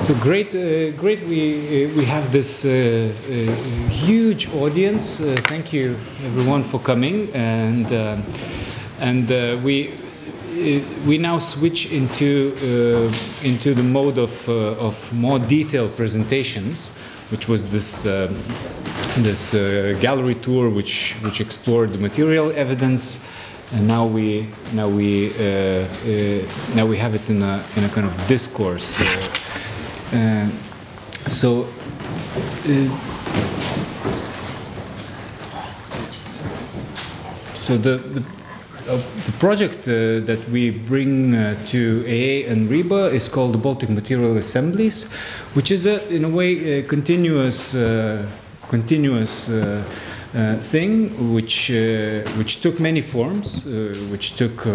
So great, great. We have this huge audience. Thank you, everyone, for coming, and we now switch into the mode of more detailed presentations, which was this gallery tour, which explored the material evidence. And now we have it in a kind of discourse. So the project that we bring to AA and RIBA is called the Baltic Material Assemblies, which is in a way a continuous thing, which took many forms, which took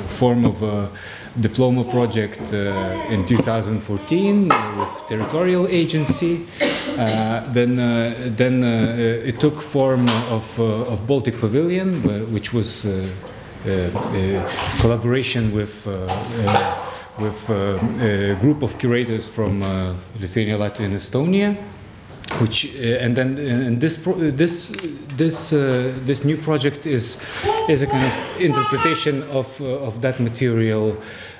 form of a diploma project in 2014 with territorial agency. Then it took form of Baltic Pavilion, which was collaboration with a group of curators from Lithuania, Latvia, and Estonia. This new project is a kind of interpretation of that material,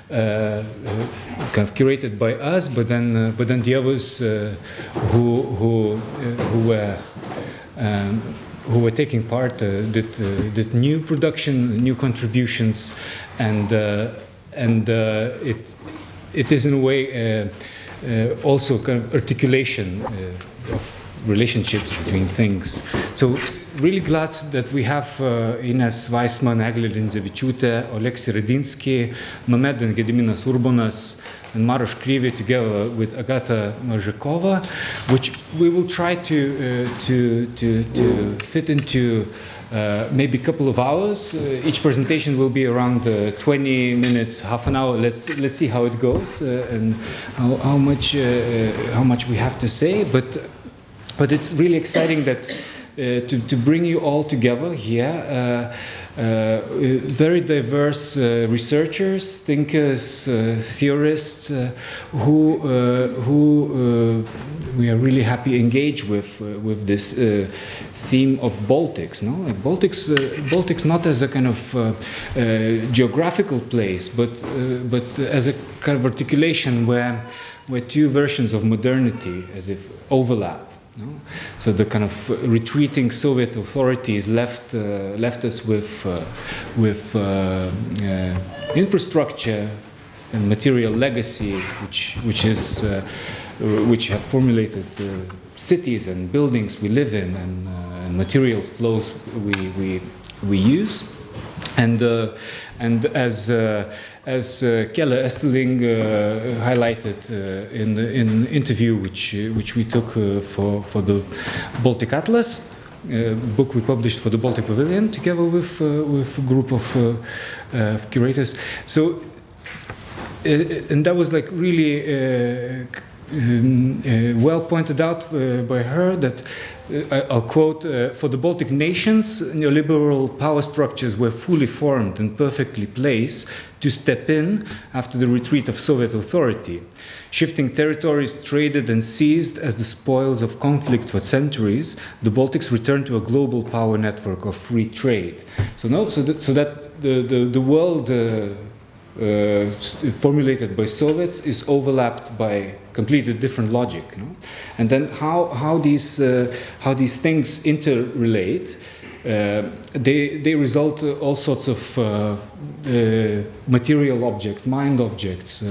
kind of curated by us, but then the others who were taking part did new production, new contributions, and it is in a way also kind of articulation of relationships between things. So really glad that we have Ines Weissman, Eglė Rindzevičiūtė, Oleksij Radinsky, Mehmet and Gediminas Urbonas, and Maroš Krivi together with Agata Marzhakova, which we will try to fit into maybe a couple of hours. Each presentation will be around 20 minutes, half an hour. Let's see how it goes and how much we have to say. But it's really exciting that to bring you all together here. Very diverse researchers, thinkers, theorists who we are really happy engage with this theme of Baltics. No, like Baltics not as a kind of geographical place, but as a kind of articulation where two versions of modernity as if overlap. No? So the kind of retreating Soviet authorities left us with infrastructure and material legacy, which have formulated cities and buildings we live in, and material flows we use, and as Kelle Esterling highlighted in the interview which we took for the Baltic Atlas, book we published for the Baltic Pavilion together with a group of curators. So and that was like really well pointed out by her that. I'll quote, for the Baltic nations, neoliberal power structures were fully formed and perfectly placed to step in after the retreat of Soviet authority. Shifting territories traded and seized as the spoils of conflict for centuries, the Baltics returned to a global power network of free trade. So that the world formulated by Soviets is overlapped by completely different logic, no? And then how these things interrelate, they result all sorts of material objects, mind objects,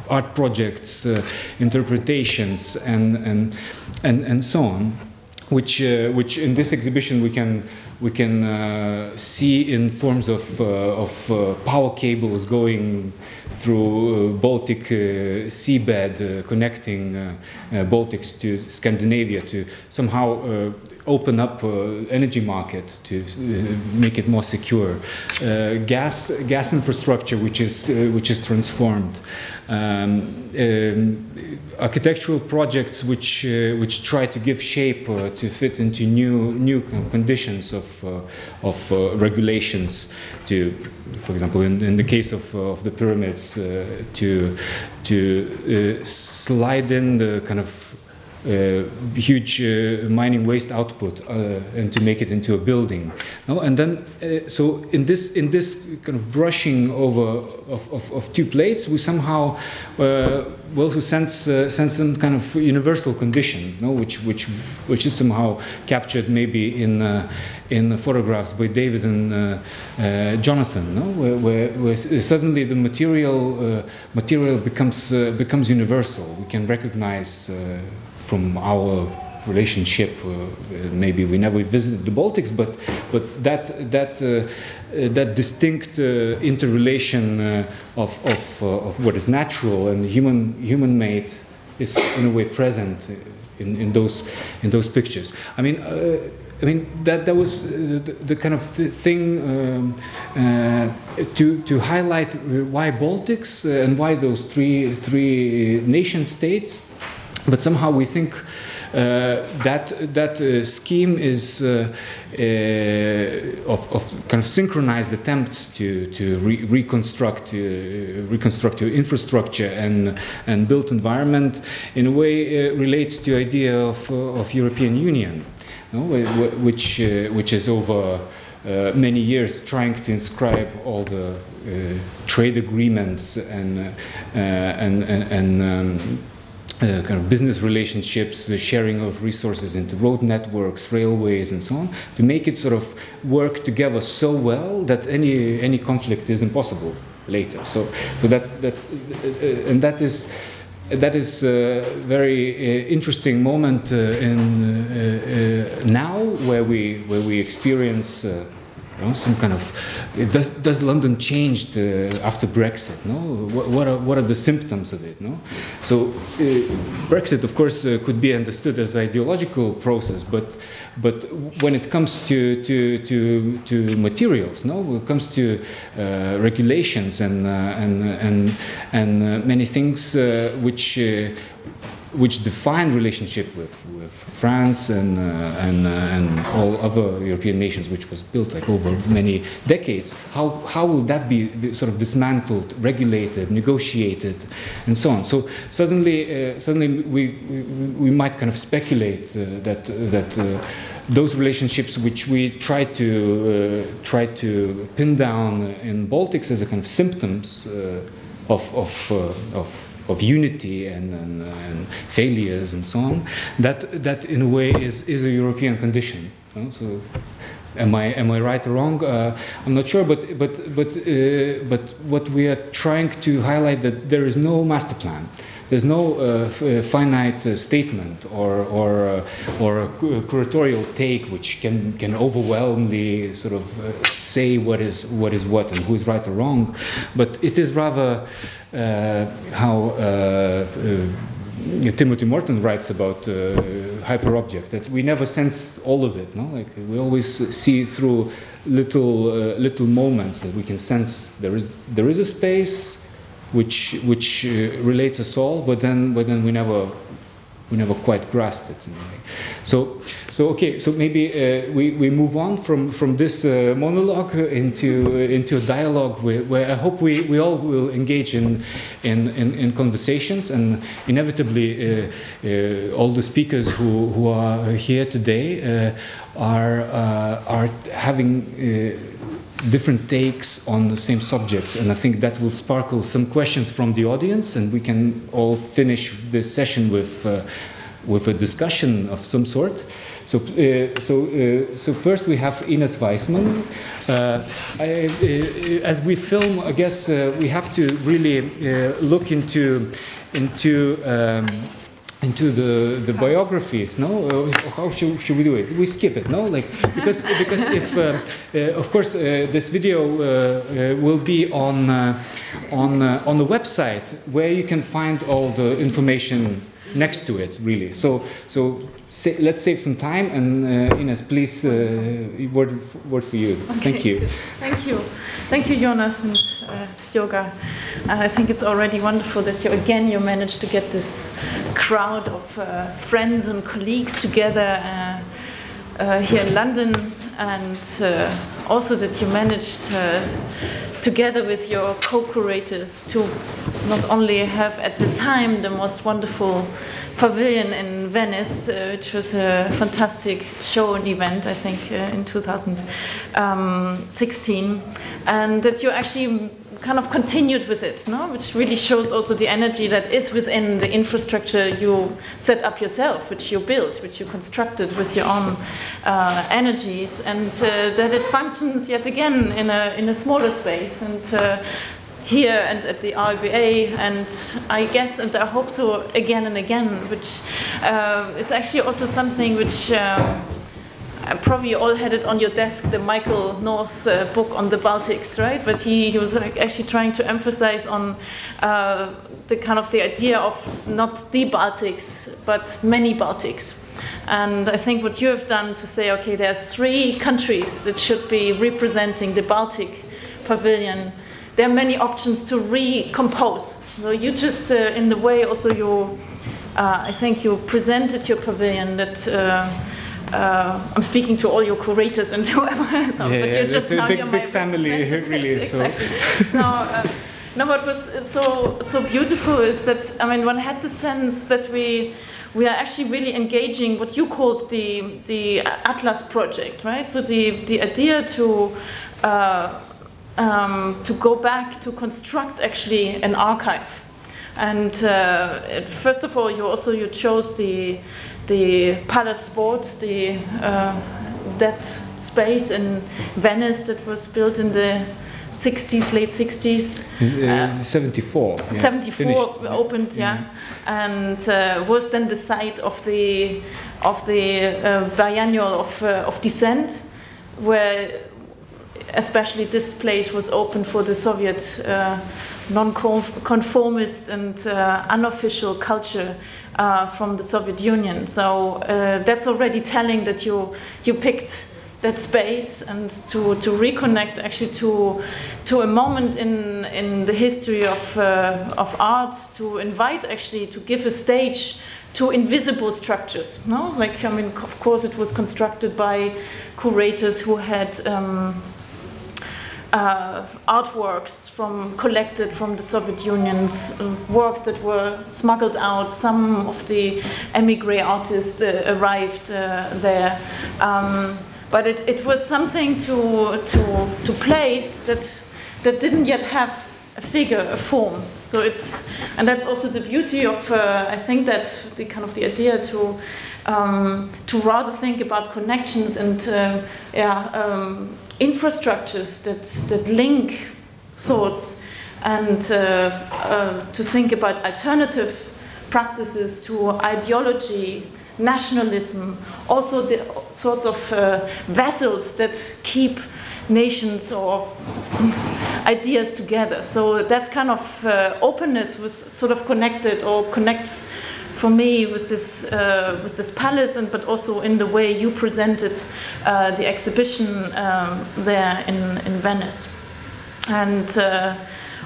art projects, interpretations, and so on, which in this exhibition we can see in forms of power cables going through Baltic seabed, connecting Baltics to Scandinavia to somehow open up energy market to make it more secure. Gas infrastructure which is transformed. Architectural projects which try to give shape to fit into new conditions of of regulations to, for example, in the case of the pyramids, to slide in the kind of huge mining waste output and to make it into a building. No? And then, so in this kind of brushing over of two plates, we somehow we also sense some kind of universal condition, no? which is somehow captured maybe in photographs by David and Jonathan, no? where suddenly the material becomes universal. We can recognize from our relationship, maybe we never visited the Baltics, but that distinct interrelation of what is natural and human-made is in a way present in those pictures. I mean that was the kind of thing to highlight why Baltics and why those three nation states. But somehow we think that scheme is of kind of synchronized attempts to reconstruct your infrastructure and built environment in a way relates to the idea of European Union, no? which is over many years trying to inscribe all the trade agreements and kind of business relationships, the sharing of resources into road networks, railways, and so on, to make it sort of work together so well that any conflict is impossible later. So that is a very interesting moment now where we experience. Some kind of does London change after Brexit? No, what are the symptoms of it? No, so Brexit, of course, could be understood as an ideological process, but when it comes to materials, no, when it comes to regulations and many things which define relationship with France and all other European nations, which was built like over many decades. How will that be sort of dismantled, regulated, negotiated, and so on? So suddenly we might kind of speculate that those relationships which we try to pin down in Baltics as a kind of symptoms of unity and failures and so on, that in a way is a European condition. So, am I right or wrong? I'm not sure, but what we are trying to highlight that there is no master plan. There's no finite statement or a curatorial take which can overwhelmingly sort of say what is what and who is right or wrong, but it is rather how Timothy Morton writes about hyperobject, that we never sense all of it. No, like we always see through little moments that we can sense there is a space which relates us all, but then we never quite grasp it in a way. So okay, so maybe we move on from this monologue into a dialogue where I hope we all will engage in conversations, and inevitably all the speakers who are here today are having different takes on the same subjects, and I think that will sparkle some questions from the audience, and we can all finish this session with a discussion of some sort. So first we have Ines Weissman. As we film, I guess we have to really look into the biographies, no? How should we do it? We skip it, no? Like because if of course this video will be on the website where you can find all the information next to it, really. So let's save some time, and Ines, please, word for you. Okay. Thank you. Thank you, Jonas and Yoga. I think it's already wonderful that you managed to get this crowd of friends and colleagues together here in London. and also that you managed together with your co-curators to not only have at the time the most wonderful pavilion in Venice, which was a fantastic show and event, I think, in 2016, and that you actually kind of continued with it, no? Which really shows also the energy that is within the infrastructure you set up yourself, which you built, which you constructed with your own energies, and that it functions yet again in a smaller space, and here and at the RBA, and I guess, and I hope so again and again, which is actually also something which probably you all had it on your desk, the Michael North book on the Baltics, right? But he was like actually trying to emphasize on the kind of the idea of not the Baltics, but many Baltics. And I think what you have done to say, okay, there's 3 countries that should be representing the Baltic pavilion. There are many options to recompose. So you just, in the way also you, I think you presented your pavilion that, I'm speaking to all your curators and whoever, so, yeah, but you're just now big family, really. Exactly. So, no, what was so beautiful is that, I mean, one had the sense that we are actually really engaging what you called the Atlas project, right? So the idea to go back to construct actually an archive, and first of all, you chose the Palace Sports, that space in Venice that was built in the 60s, late 60s. 74. Yeah, 74 finished. opened, yeah, and was then the site of the biennial of dissent, where especially this place was open for the Soviet non-conformist and unofficial culture from the Soviet Union. So that's already telling that you picked that space, and to reconnect actually to a moment in the history of art, to invite actually to give a stage to invisible structures. No, like, I mean, of course it was constructed by curators who had artworks collected from the Soviet Union's works that were smuggled out. Some of the emigre artists arrived there, but it was something to place that didn't yet have a figure, a form. So and that's also the beauty of I think that the kind of the idea to rather think about connections and infrastructures that link thoughts, and to think about alternative practices to ideology, nationalism, also the sorts of vessels that keep nations or ideas together. So that kind of openness was sort of connected, or connects for me with this palace, but also in the way you presented the exhibition there in Venice. And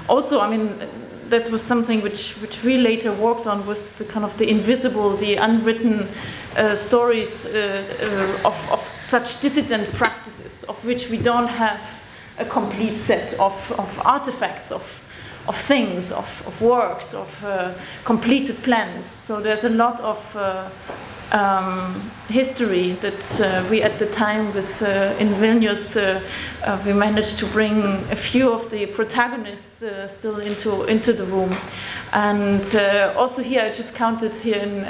also, I mean, that was something which we later worked on, was the kind of the invisible, the unwritten stories of such dissident practices, of which we don't have a complete set of artifacts, of things, of works, of completed plans. So there's a lot of history that we at the time in Vilnius, we managed to bring a few of the protagonists still into the room. And also here, I just counted here in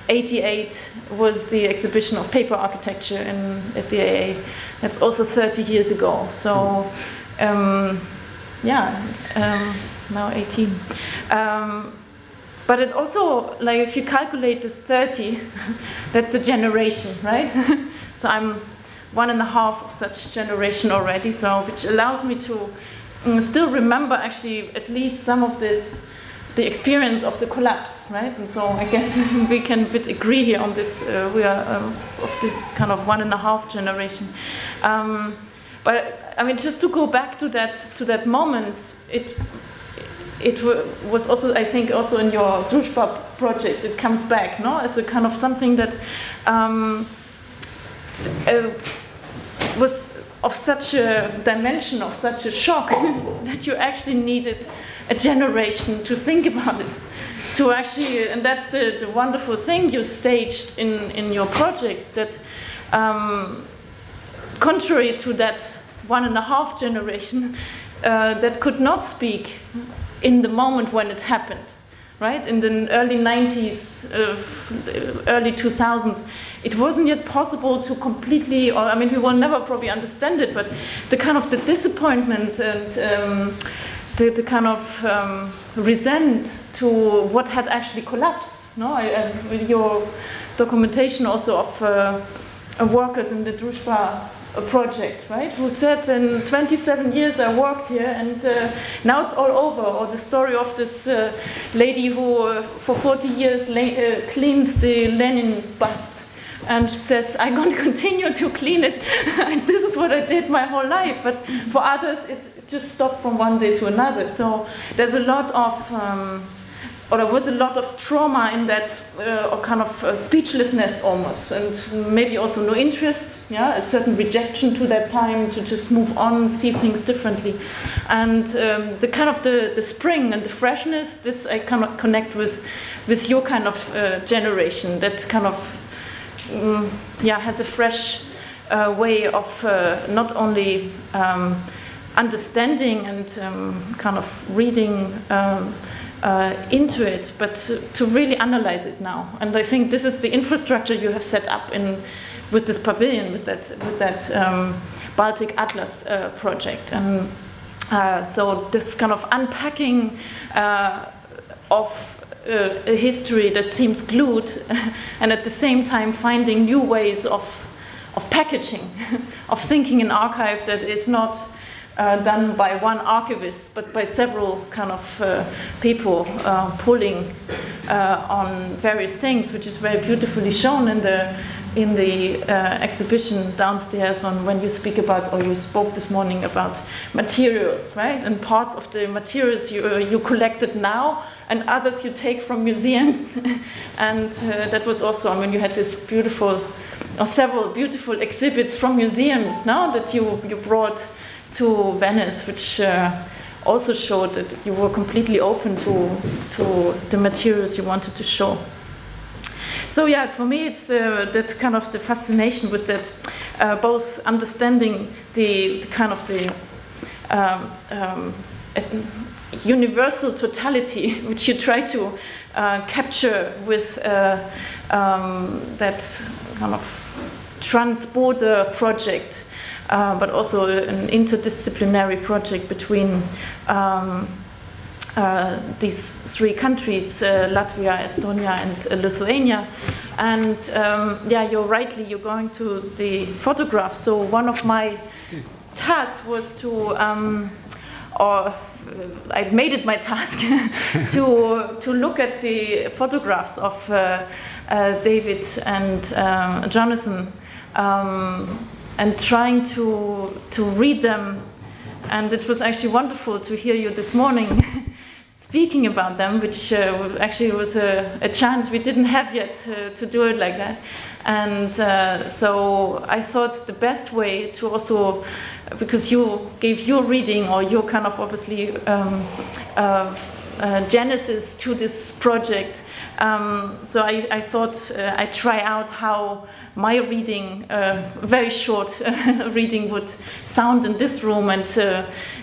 88 was the exhibition of paper architecture at the AA. That's also 30 years ago. So now 18. But it also, like, if you calculate this 30, that's a generation, right? So I'm 1.5 of such generation already, so which allows me to still remember actually at least some of this, the experience of the collapse, right? And so I guess we can agree here on this. We are of this kind of 1.5 generation. But I mean, just to go back to that moment, it was also, I think, also in your Družba project, it comes back, no, as a kind of something that was of such a dimension, of such a shock, that you actually needed a generation to think about it. To actually, and that's the wonderful thing you staged in your projects, that contrary to that 1.5 generation that could not speak in the moment when it happened, right? In the early 90s, early 2000s, it wasn't yet possible to completely, or I mean, we will never probably understand it, but the kind of the disappointment and the kind of resent to what had actually collapsed. No, your documentation also of workers in the Druzhba project, right? Who said, in 27 years I worked here, and now it's all over. Or the story of this lady who, for 40 years, cleaned the Lenin bust, and says, I'm going to continue to clean it. This is what I did my whole life. But for others, it just stopped from one day to another. So there's a lot of, or there was a lot of trauma in that, or kind of speechlessness almost, and maybe also no interest, yeah, a certain rejection to that time, to just move on, see things differently. And the kind of the spring and the freshness, this I cannot connect with your kind of generation, that kind of, has a fresh way of not only understanding and kind of reading into it, but to really analyze it now. And I think this is the infrastructure you have set up with this pavilion, with that Baltic Atlas project. And so this kind of unpacking of a history that seems glued, and at the same time finding new ways of packaging, of thinking an archive that is not done by one archivist, but by several kind of people pulling on various things, which is very beautifully shown in the exhibition downstairs on when you speak about, or you spoke this morning about materials, right? And parts of the materials you collected now, and others you take from museums. And that was also, I mean, you had this beautiful, or several beautiful exhibits from museums now that you brought to Venice, which also showed that you were completely open to the materials you wanted to show. So yeah, for me it's that kind of the fascination with that, both understanding the kind of the universal totality which you try to capture with that kind of trans-border project, but also an interdisciplinary project between these three countries, Latvia, Estonia, and Lithuania. And you're going to the photograph. So one of my tasks was to, I made it my task to look at the photographs of David and Jonathan, and trying to read them. And it was actually wonderful to hear you this morning speaking about them, which actually was a chance we didn't have yet to do it like that. And so I thought the best way to also, because you gave your reading, or your kind of obviously genesis to this project, so I thought I'd try out how my reading, very short reading, would sound in this room, and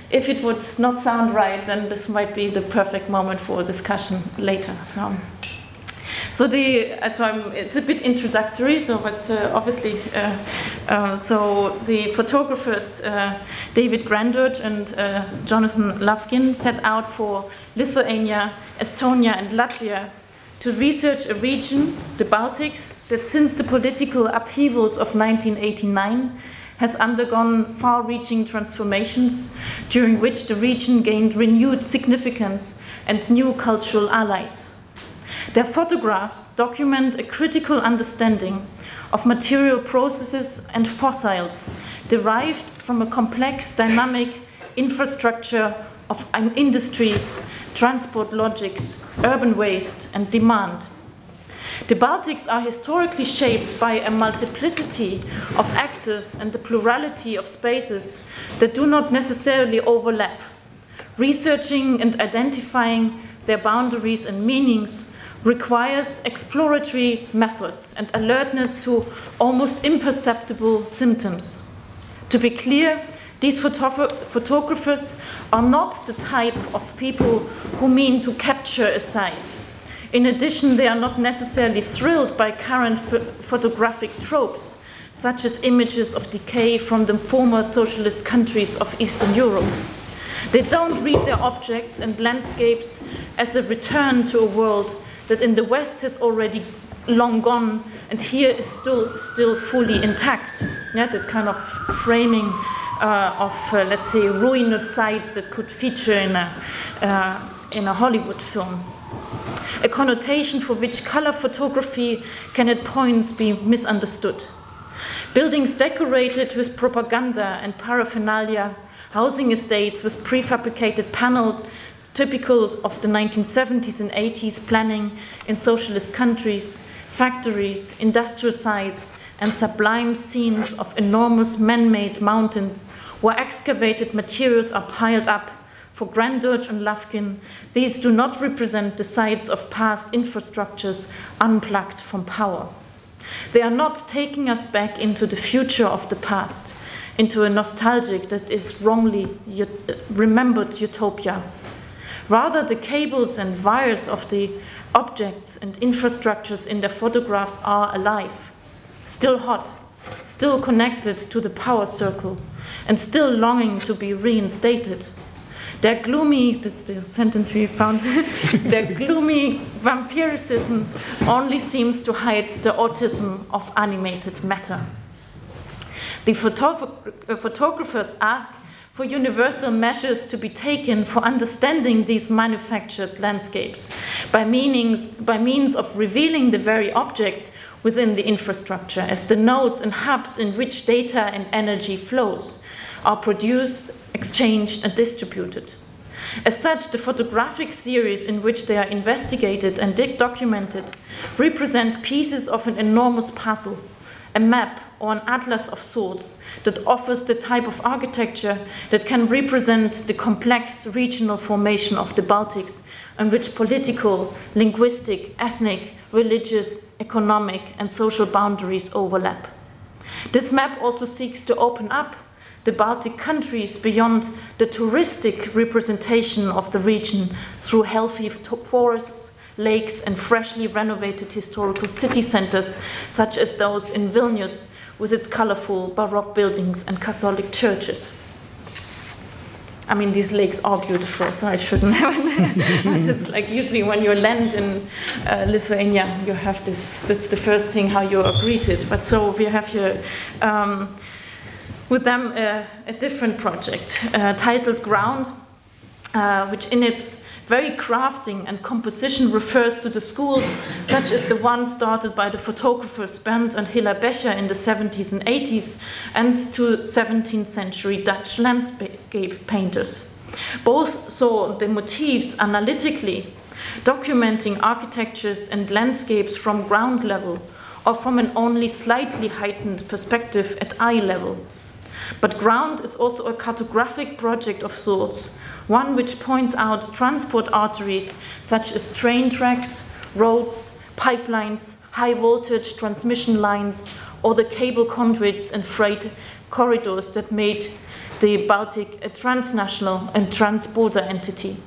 if it would not sound right, then this might be the perfect moment for a discussion later. So it's a bit introductory. So, but obviously, so the photographers David Grandert and Jonathan Lavkin set out for Lithuania, Estonia, and Latvia to research a region, the Baltics, that since the political upheavals of 1989 has undergone far-reaching transformations, during which the region gained renewed significance and new cultural allies. Their photographs document a critical understanding of material processes and fossils derived from a complex, dynamic infrastructure of industries, transport logics, urban waste, and demand. The Baltics are historically shaped by a multiplicity of actors and the plurality of spaces that do not necessarily overlap. Researching and identifying their boundaries and meanings requires exploratory methods and alertness to almost imperceptible symptoms. To be clear, these photographers are not the type of people who mean to capture a site. In addition, they are not necessarily thrilled by current photographic tropes, such as images of decay from the former socialist countries of Eastern Europe. They don't read their objects and landscapes as a return to a world that in the West has already long gone and here is still fully intact. Yeah, that kind of framing let's say, ruinous sites that could feature in a Hollywood film. A connotation for which color photography can at points be misunderstood. Buildings decorated with propaganda and paraphernalia, housing estates with prefabricated panels typical of the 1970s and 80s planning in socialist countries, factories, industrial sites, and sublime scenes of enormous man-made mountains where excavated materials are piled up. For Grandurge and Lufkin, these do not represent the sites of past infrastructures unplugged from power. They are not taking us back into the future of the past, into a nostalgic that is wrongly remembered utopia. Rather, the cables and wires of the objects and infrastructures in their photographs are alive, still hot, still connected to the power circle, and still longing to be reinstated. Their gloomy, that's the sentence we found, their gloomy vampiricism only seems to hide the autism of animated matter. The photographers ask for universal measures to be taken for understanding these manufactured landscapes by means of revealing the very objects within the infrastructure as the nodes and hubs in which data and energy flows are produced, exchanged, and distributed. As such, the photographic series in which they are investigated and documented represent pieces of an enormous puzzle, a map or an atlas of sorts that offers the type of architecture that can represent the complex regional formation of the Baltics, in which political, linguistic, ethnic, religious, economic, and social boundaries overlap. This map also seeks to open up the Baltic countries beyond the touristic representation of the region through healthy forests, lakes, and freshly renovated historical city centers, such as those in Vilnius, with its colorful Baroque buildings and Catholic churches. I mean, these lakes are beautiful, so I shouldn't have. It's like usually when you land in Lithuania, you have this, that's the first thing how you are greeted. But so we have here with them a different project titled Ground, which in its very crafting and composition refers to the schools such as the one started by the photographers Bernd and Hilla Becher in the 70s and 80s and to 17th century Dutch landscape painters. Both saw the motifs analytically, documenting architectures and landscapes from ground level or from an only slightly heightened perspective at eye level. But Ground is also a cartographic project of sorts, one which points out transport arteries such as train tracks, roads, pipelines, high voltage transmission lines, or the cable conduits and freight corridors that made the Baltic a transnational and transborder entity.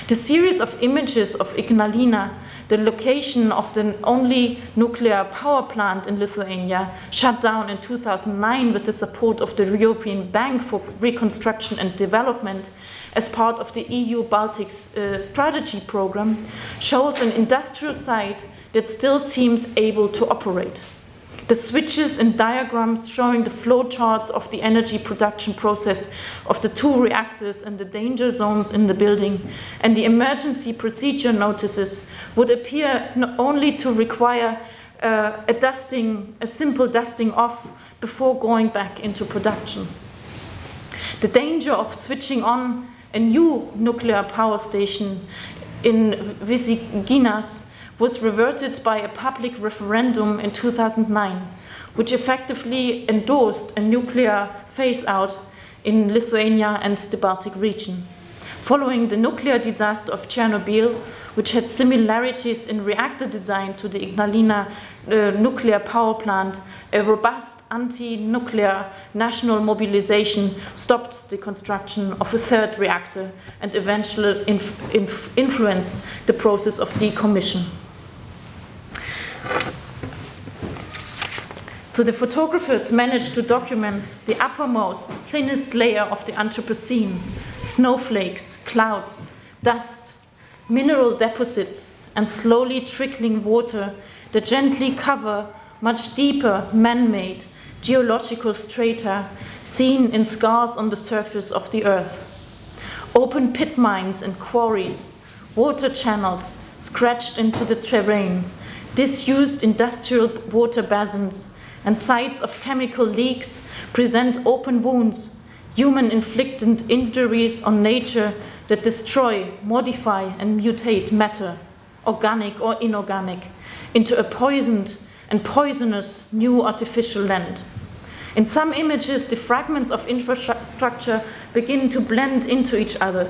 The series of images of Ignalina, the location of the only nuclear power plant in Lithuania, shut down in 2009 with the support of the European Bank for Reconstruction and Development as part of the EU Baltics strategy program, shows an industrial site that still seems able to operate. The switches and diagrams showing the flow charts of the energy production process of the two reactors and the danger zones in the building and the emergency procedure notices would appear not only to require a simple dusting off before going back into production. The danger of switching on a new nuclear power station in Visiginas was reverted by a public referendum in 2009, which effectively endorsed a nuclear phase-out in Lithuania and the Baltic region. Following the nuclear disaster of Chernobyl, which had similarities in reactor design to the Ignalina nuclear power plant, a robust anti-nuclear national mobilization stopped the construction of a third reactor and eventually influenced the process of decommission. So the photographers managed to document the uppermost, thinnest layer of the Anthropocene: snowflakes, clouds, dust, mineral deposits, and slowly trickling water that gently cover much deeper man-made geological strata seen in scars on the surface of the earth. Open pit mines and quarries, water channels scratched into the terrain, disused industrial water basins, and sites of chemical leaks present open wounds, human-inflicted injuries on nature that destroy, modify, and mutate matter, organic or inorganic, into a poisoned and poisonous new artificial land. In some images, the fragments of infrastructure begin to blend into each other.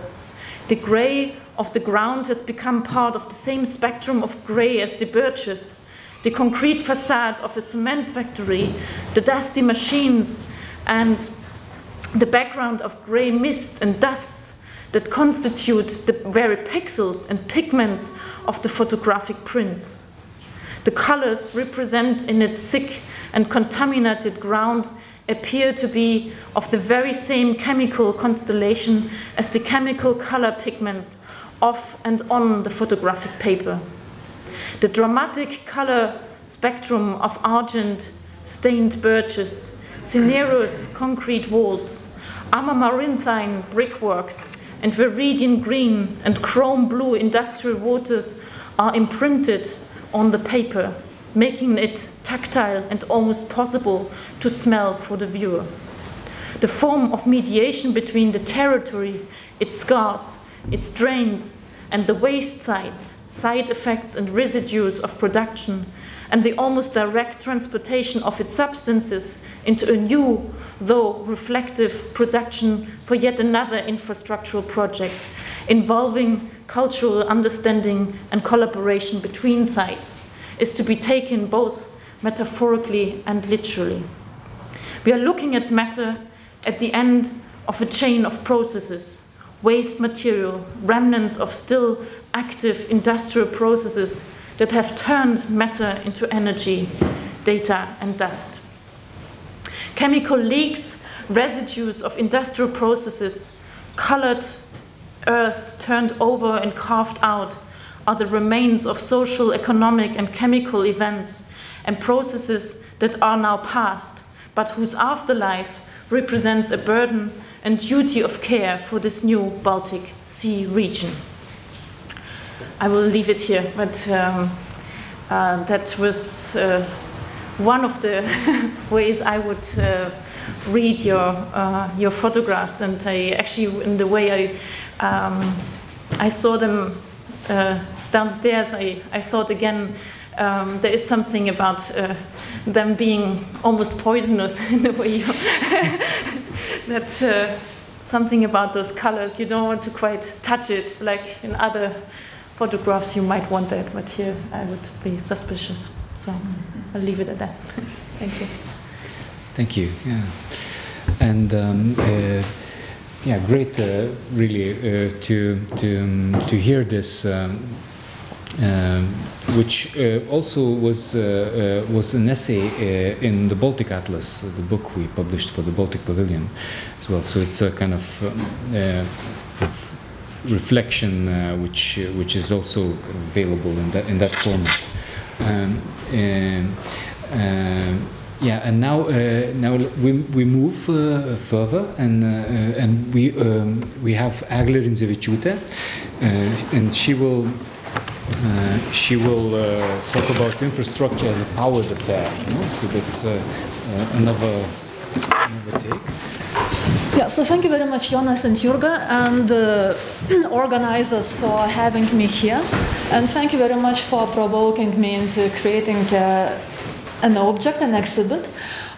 The grey of the ground has become part of the same spectrum of grey as the birches. The concrete facade of a cement factory, the dusty machines, and the background of grey mist and dusts that constitute the very pixels and pigments of the photographic print. The colors represent in its sick and contaminated ground appear to be of the very same chemical constellation as the chemical color pigments off and on the photographic paper. The dramatic color spectrum of argent stained birches, cinereous concrete walls, amaranthine brickworks, and viridian green and chrome blue industrial waters are imprinted on the paper, making it tactile and almost possible to smell for the viewer. The form of mediation between the territory, its scars, its drains, and the waste sites, side effects and residues of production, and the almost direct transportation of its substances into a new, though reflective, production for yet another infrastructural project involving cultural understanding and collaboration between sites, is to be taken both metaphorically and literally. We are looking at matter at the end of a chain of processes, waste material, remnants of still active industrial processes that have turned matter into energy, data, and dust. Chemical leaks, residues of industrial processes, colored earth turned over and carved out, are the remains of social, economic, and chemical events and processes that are now past, but whose afterlife represents a burden and duty of care for this new Baltic Sea region. I will leave it here, but that was one of the ways I would read your photographs, and I actually, in the way I saw them downstairs, I thought again there is something about them being almost poisonous in the way you that something about those colors. You don't want to quite touch it, like in other photographs you might want that, but here I would be suspicious. So I'll leave it at that. Thank you. Thank you. Yeah, and yeah, great, really, to hear this, which also was an essay in the Baltic Atlas, the book we published for the Baltic Pavilion as well. So it's a kind of reflection which is also available in that format. Yeah, and now we move further, and we have Eglė Rindzevičiūtė, and she will talk about infrastructure as a powered affair. You know? So that's another take. Yeah, so thank you very much, Jonas and Jurga, and organizers for having me here. And thank you very much for provoking me into creating an object, an exhibit.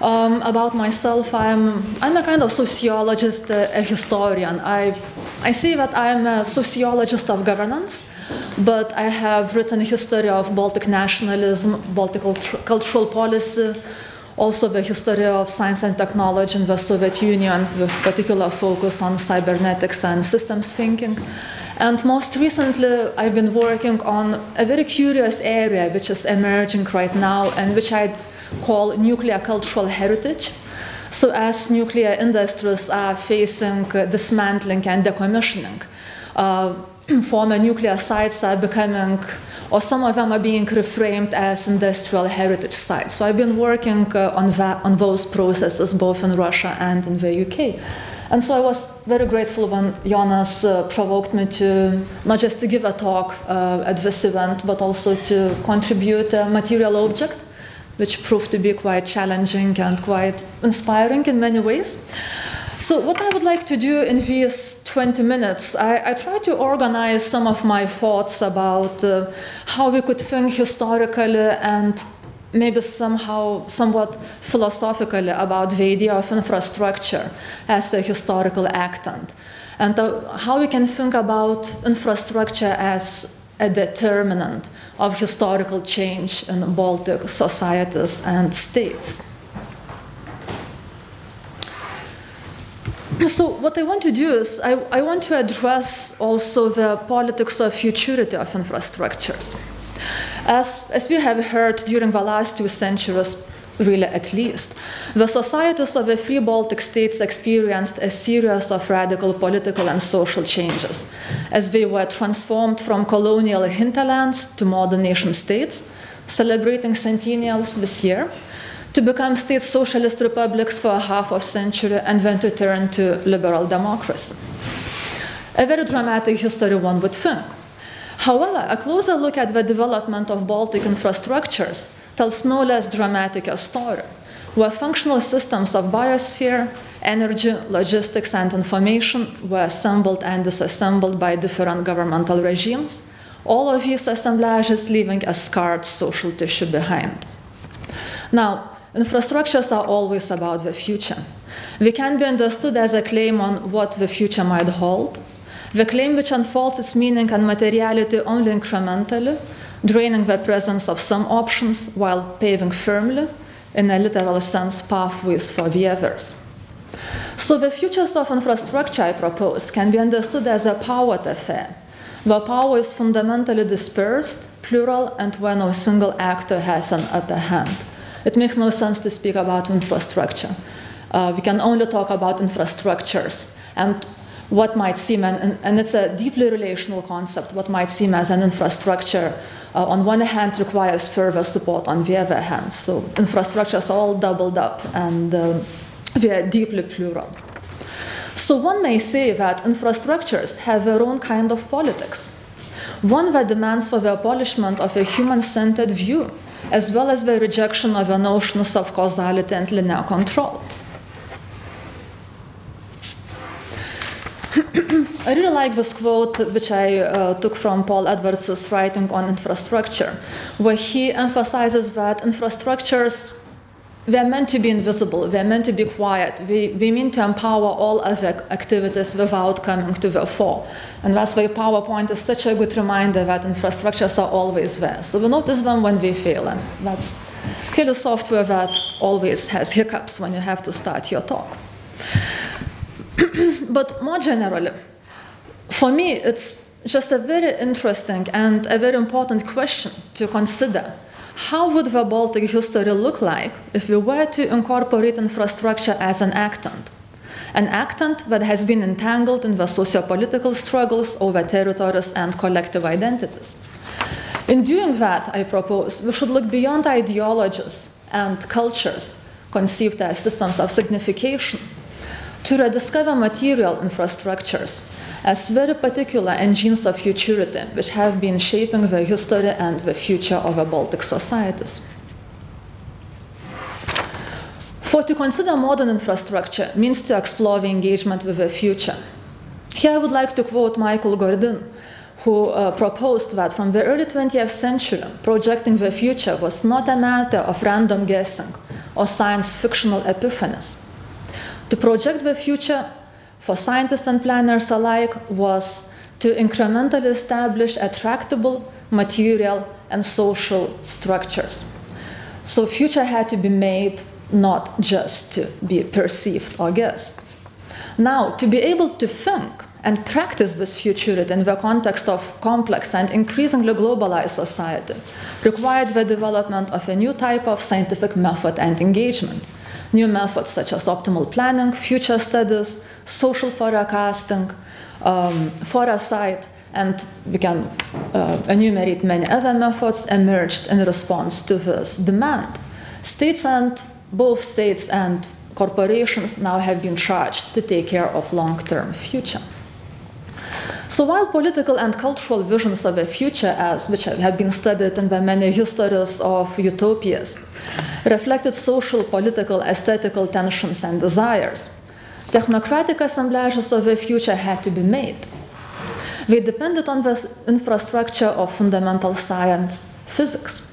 About myself, I'm a kind of sociologist, a historian. I say that I'm a sociologist of governance, but I have written a history of Baltic nationalism, Baltic cultural policy, also the history of science and technology in the Soviet Union, with particular focus on cybernetics and systems thinking. And most recently, I've been working on a very curious area which is emerging right now and which I call nuclear cultural heritage. So as nuclear industries are facing dismantling and decommissioning, former nuclear sites are becoming, or some of them are being reframed as industrial heritage sites. So I've been working on those processes both in Russia and in the UK. And so I was very grateful when Jonas provoked me to not just to give a talk at this event, but also to contribute a material object, which proved to be quite challenging and quite inspiring in many ways. So what I would like to do in these 20 minutes, I try to organize some of my thoughts about how we could think historically and maybe somewhat philosophically about the idea of infrastructure as a historical actant, and how we can think about infrastructure as a determinant of historical change in Baltic societies and states. So what I want to do is I want to address also the politics of futurity of infrastructures. As we have heard during the last 2 centuries, really at least, the societies of the 3 Baltic states experienced a series of radical political and social changes, as they were transformed from colonial hinterlands to modern nation states, celebrating centennials this year, to become state socialist republics for a half of a century and then to turn to liberal democracy. A very dramatic history, one would think. However, a closer look at the development of Baltic infrastructures tells no less dramatic a story, where functional systems of biosphere, energy, logistics, and information were assembled and disassembled by different governmental regimes, all of these assemblages leaving a scarred social tissue behind. Now, infrastructures are always about the future. They can be understood as a claim on what the future might hold, the claim which unfolds its meaning and materiality only incrementally, draining the presence of some options while paving firmly, in a literal sense, pathways for the others. So the futures of infrastructure, I propose, can be understood as a powered affair, where power is fundamentally dispersed, plural, and where no single actor has an upper hand. It makes no sense to speak about infrastructure. We can only talk about infrastructures and what might seem, and it's a deeply relational concept, what might seem as an infrastructure on one hand requires further support on the other hand. So infrastructures are all doubled up and they are deeply plural. So one may say that infrastructures have their own kind of politics, one that demands for the abolishment of a human-centered view, as well as the rejection of the notions of causality and linear control. I really like this quote, which I took from Paul Edwards' writing on infrastructure, where he emphasizes that infrastructures, they're meant to be invisible, they're meant to be quiet, they mean to empower all other activities without coming to the fore. And that's why PowerPoint is such a good reminder that infrastructures are always there. So we notice them when they fail, and that's clearly software that always has hiccups when you have to start your talk. But more generally, for me, it's just a very interesting and a very important question to consider. How would the Baltic history look like if we were to incorporate infrastructure as an actant that has been entangled in the socio-political struggles over territories and collective identities? In doing that, I propose we should look beyond ideologies and cultures conceived as systems of signification to rediscover material infrastructures as very particular engines of futurity which have been shaping the history and the future of the Baltic societies. For to consider modern infrastructure means to explore the engagement with the future. Here I would like to quote Michael Gordon, who proposed that from the early 20th century, projecting the future was not a matter of random guessing or science-fictional epiphanies. To project the future for scientists and planners alike was to incrementally establish attractable material and social structures. So future had to be made, not just to be perceived or guessed. Now, to be able to think and practice this futurity in the context of complex and increasingly globalized society required the development of a new type of scientific method and engagement. New methods such as optimal planning, future studies, social forecasting, foresight, and we can enumerate many other methods emerged in response to this demand. Both states and corporations now have been charged to take care of long-term future. So while political and cultural visions of a future, which have been studied in the many histories of utopias, reflected social, political, aesthetical tensions and desires, technocratic assemblages of a future had to be made. They depended on the infrastructure of fundamental science, physics.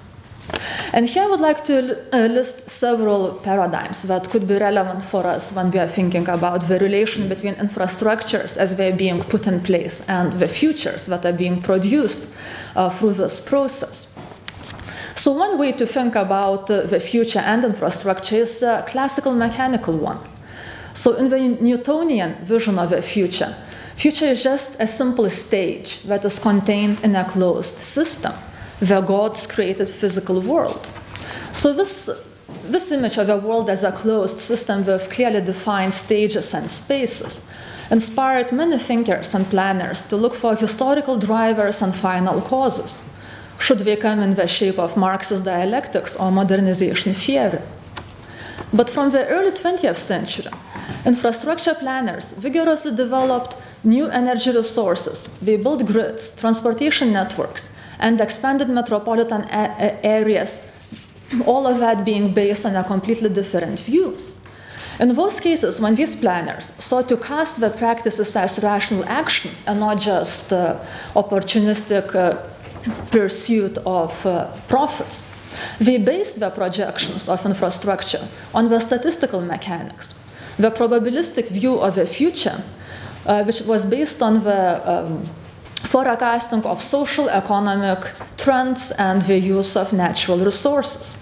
And here I would like to list several paradigms that could be relevant for us when we are thinking about the relation between infrastructures as they are being put in place and the futures that are being produced through this process. So one way to think about the future and infrastructure is a classical mechanical one. So in the Newtonian vision of a future is just a simple stage that is contained in a closed system, the gods created physical world. So this image of a world as a closed system with clearly defined stages and spaces inspired many thinkers and planners to look for historical drivers and final causes, should they come in the shape of Marxist dialectics or modernization theory. But from the early 20th century, infrastructure planners vigorously developed new energy resources. They built grids, transportation networks, and expanded metropolitan areas, all of that being based on a completely different view. In those cases, when these planners sought to cast their practices as rational action and not just opportunistic pursuit of profits, they based their projections of infrastructure on the statistical mechanics, the probabilistic view of the future, which was based on the forecasting of social, economic trends and the use of natural resources.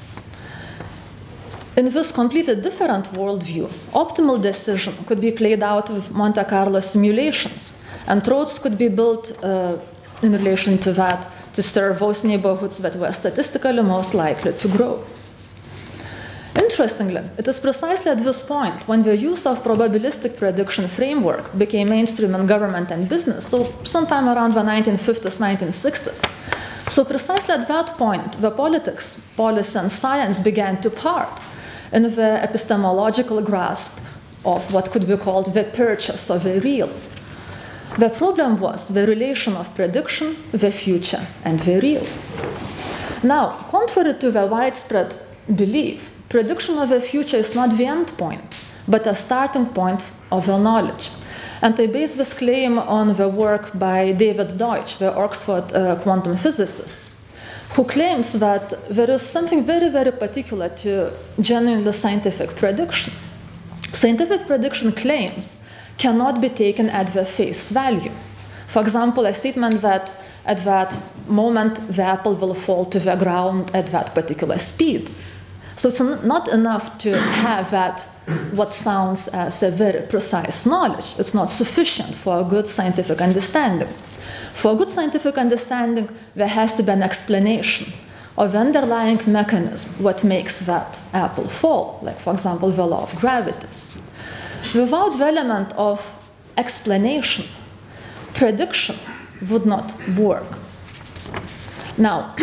In this completely different worldview, optimal decision could be played out with Monte Carlo simulations, and roads could be built in relation to that to serve those neighborhoods that were statistically most likely to grow. Interestingly, it is precisely at this point when the use of probabilistic prediction framework became mainstream in government and business, so sometime around the 1950s, 1960s. So precisely at that point, the politics, policy, and science began to part in the epistemological grasp of what could be called the purchase of the real. The problem was the relation of prediction, the future, and the real. Now, contrary to the widespread belief, prediction of the future is not the end point, but a starting point of the knowledge. And I base this claim on the work by David Deutsch, the Oxford quantum physicist, who claims that there is something very, very particular to genuinely scientific prediction. Scientific prediction claims cannot be taken at their face value. For example, a statement that at that moment the apple will fall to the ground at that particular speed. So it's not enough to have that, what sounds as a very precise knowledge. It's not sufficient for a good scientific understanding. For a good scientific understanding, there has to be an explanation of the underlying mechanism, what makes that apple fall, like, for example, the law of gravity. Without the element of explanation, prediction would not work. Now,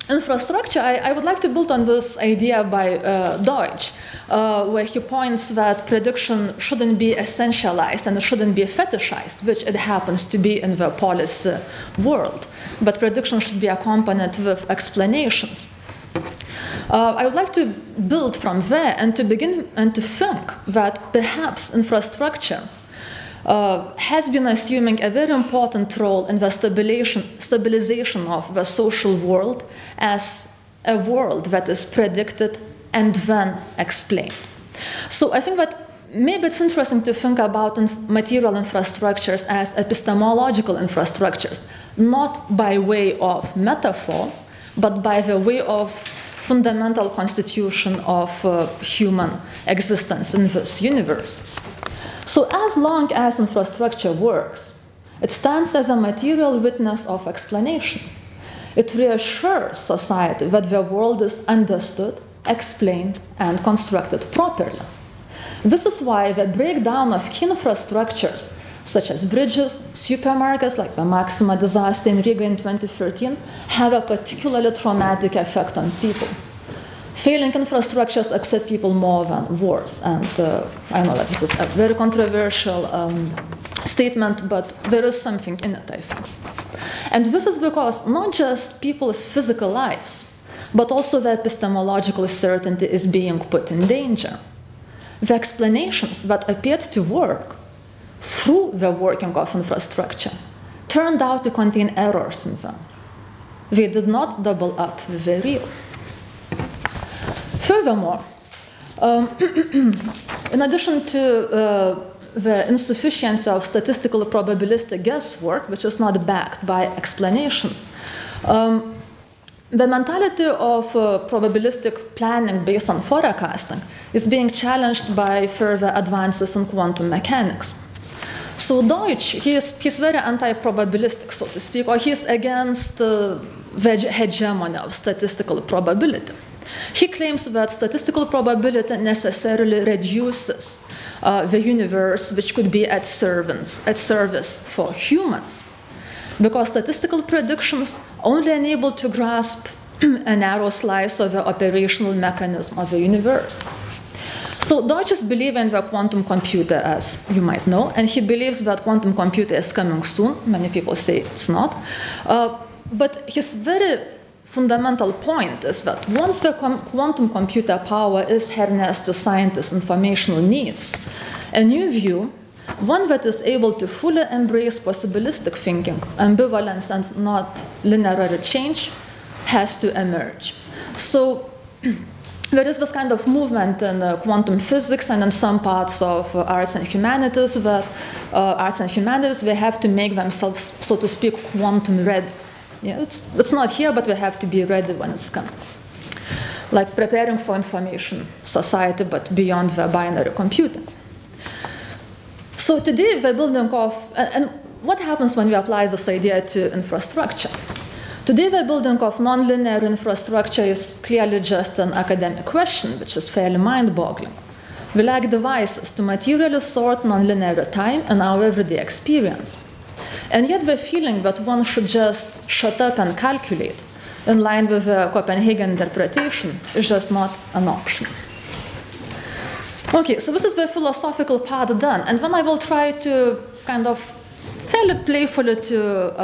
infrastructure, I would like to build on this idea by Deutsch, where he points that prediction shouldn't be essentialized and it shouldn't be fetishized, which it happens to be in the policy world. But prediction should be accompanied with explanations. I would like to build from there and to begin and to think that perhaps infrastructure has been assuming a very important role in the stabilization of the social world as a world that is predicted and then explained. So I think that maybe it's interesting to think about material infrastructures as epistemological infrastructures, not by way of metaphor, but by the way of fundamental constitution of human existence in this universe. So as long as infrastructure works, it stands as a material witness of explanation. It reassures society that the world is understood, explained, and constructed properly. This is why the breakdown of key infrastructures, such as bridges, supermarkets like the Maxima disaster in Riga in 2013, have a particularly traumatic effect on people. Failing infrastructures upset people more than wars. And I know that this is a very controversial statement, but there is something in it, I think. And this is because not just people's physical lives, but also the epistemological certainty is being put in danger. The explanations that appeared to work through the working of infrastructure turned out to contain errors in them. They did not double up with the real. Furthermore, in addition to the insufficiency of statistical probabilistic guesswork, which is not backed by explanation, the mentality of probabilistic planning based on forecasting is being challenged by further advances in quantum mechanics. So Deutsch, he's very anti-probabilistic, so to speak, or he's against the hegemony of statistical probability. He claims that statistical probability necessarily reduces the universe which could be at service for humans, because statistical predictions only enable to grasp a narrow slice of the operational mechanism of the universe. So Deutsch is believing in the quantum computer, as you might know, and he believes that quantum computer is coming soon. Many people say it's not. But his very fundamental point is that once the quantum computer power is harnessed to scientists' informational needs, a new view, one that is able to fully embrace possibilistic thinking, ambivalence, and not linear change, has to emerge. So there is this kind of movement in quantum physics and in some parts of arts and humanities that arts and humanities, they have to make themselves, so to speak, quantum ready. Yeah, it's not here, but we have to be ready when it's coming. Like preparing for information society, but beyond the binary computer. So today, the building of, and what happens when we apply this idea to infrastructure? Today, the building of nonlinear infrastructure is clearly just an academic question, which is fairly mind-boggling. We lack devices to materially sort nonlinear time in our everyday experience. And yet the feeling that one should just shut up and calculate, in line with the Copenhagen interpretation, is just not an option. Okay, so this is the philosophical part done, and then I will try to kind of fairly playfully to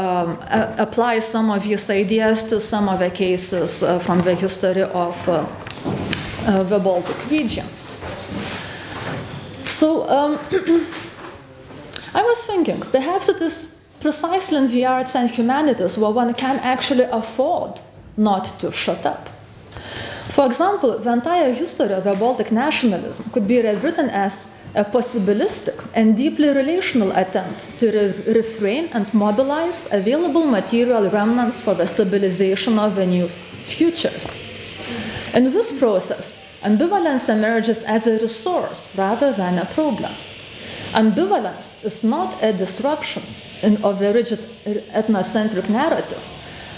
apply some of these ideas to some of the cases from the history of the Baltic region. So I was thinking, perhaps it is precisely in the arts and humanities where one can actually afford not to shut up. For example, the entire history of the Baltic nationalism could be rewritten as a possibilistic and deeply relational attempt to reframe and mobilize available material remnants for the stabilization of the new futures. In this process, ambivalence emerges as a resource rather than a problem. Ambivalence is not a disruption of a rigid ethnocentric narrative,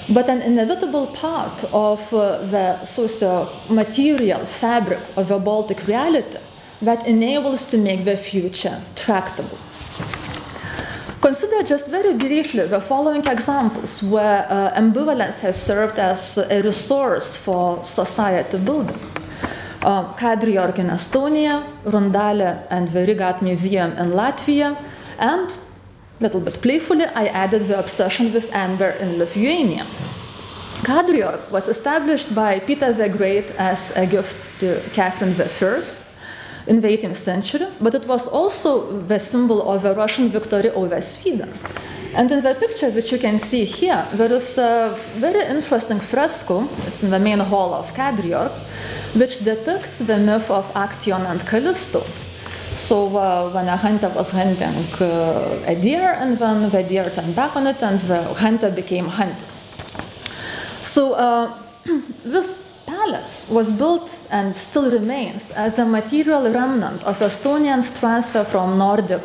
but an inevitable part of the socio-material fabric of the Baltic reality that enables to make the future tractable. Consider just very briefly the following examples where ambivalence has served as a resource for society building. Kadriorg in Estonia, Rundale and the Riga Art Museum in Latvia, and, a little bit playfully, I added the obsession with amber in Lithuania. Kadriorg was established by Peter the Great as a gift to Catherine I in the 18th century, but it was also the symbol of the Russian victory over Sweden. And in the picture which you can see here, there is a very interesting fresco, it's in the main hall of Kadriorg, which depicts the myth of Actaeon and Callisto. So when a hunter was hunting a deer, and then the deer turned back on it, and the hunter became hunted. So this palace was built and still remains as a material remnant of Estonians' transfer from Nordic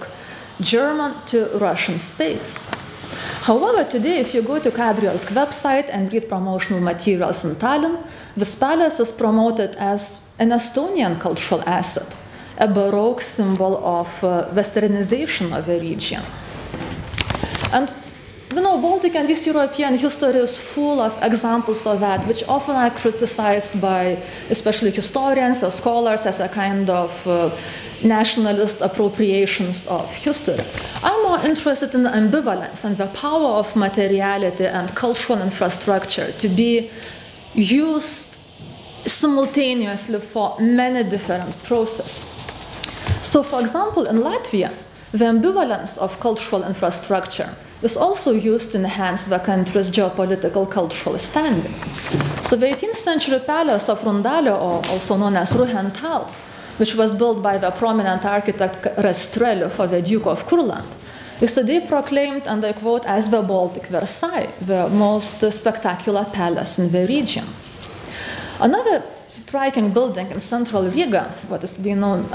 German to Russian space. However, today, if you go to Kadriorg's website and read promotional materials in Tallinn, this palace is promoted as an Estonian cultural asset, a Baroque symbol of westernization of the region. And you know, Baltic and East European history is full of examples of that, which often are criticized by especially historians or scholars as a kind of nationalist appropriations of history. I'm more interested in the ambivalence and the power of materiality and cultural infrastructure to be used simultaneously for many different processes. So, for example, in Latvia, the ambivalence of cultural infrastructure is also used to enhance the country's geopolitical cultural standing. So the 18th century palace of Rundale, or also known as Ruhental, which was built by the prominent architect Rastrelli for the Duke of Kurland, is today proclaimed, and I quote, as the Baltic Versailles, the most spectacular palace in the region. Another striking building in central Riga, what is today known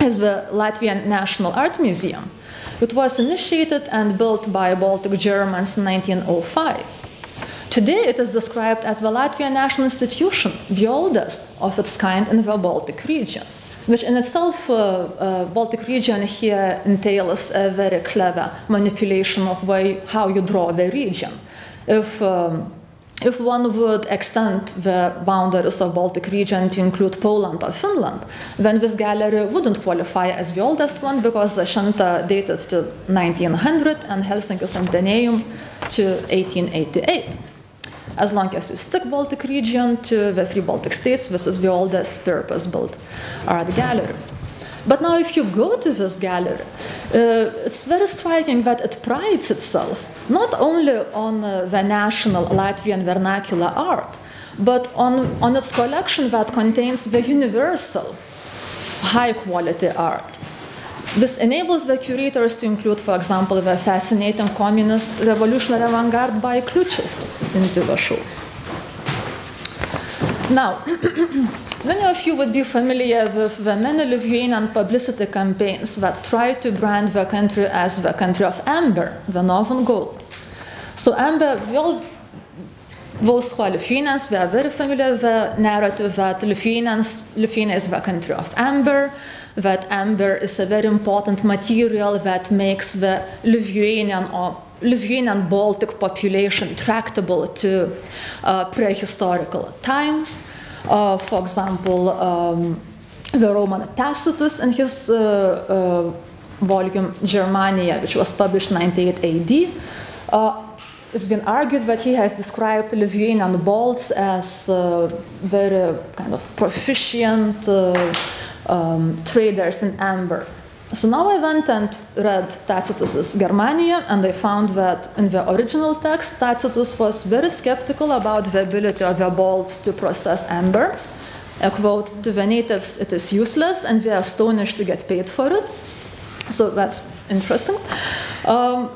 as the Latvian National Art Museum. It was initiated and built by Baltic Germans in 1905. Today it is described as the Latvian National Institution, the oldest of its kind in the Baltic region, which in itself, Baltic region here entails a very clever manipulation of how you draw the region. If one would extend the boundaries of Baltic region to include Poland or Finland, then this gallery wouldn't qualify as the oldest one because Shinta dated to 1900 and Helsinki Centenarium to 1888. As long as you stick Baltic region to the three Baltic states, this is the oldest purpose-built art gallery. But now if you go to this gallery, it's very striking that it prides itself not only on the national Latvian vernacular art, but on its collection that contains the universal high-quality art. This enables the curators to include, for example, the fascinating communist revolutionary avant-garde by Kluchis into the show. Now, many of you would be familiar with the many Lithuanian publicity campaigns that try to brand the country as the country of amber, the northern gold. So amber, those who are Lithuanians, we are very familiar with the narrative that Lithuania is the country of amber, that amber is a very important material that makes the Lithuanian Baltic population tractable to prehistorical times. For example, the Roman Tacitus in his volume Germania, which was published in 98 AD, it's been argued that he has described Lithuanian Balts as very kind of proficient traders in amber. So now I went and read Tacitus's Germania, and I found that in the original text, Tacitus was very skeptical about the ability of the Balts to process amber. I quote, "To the natives it is useless, and we are astonished to get paid for it." So that's interesting.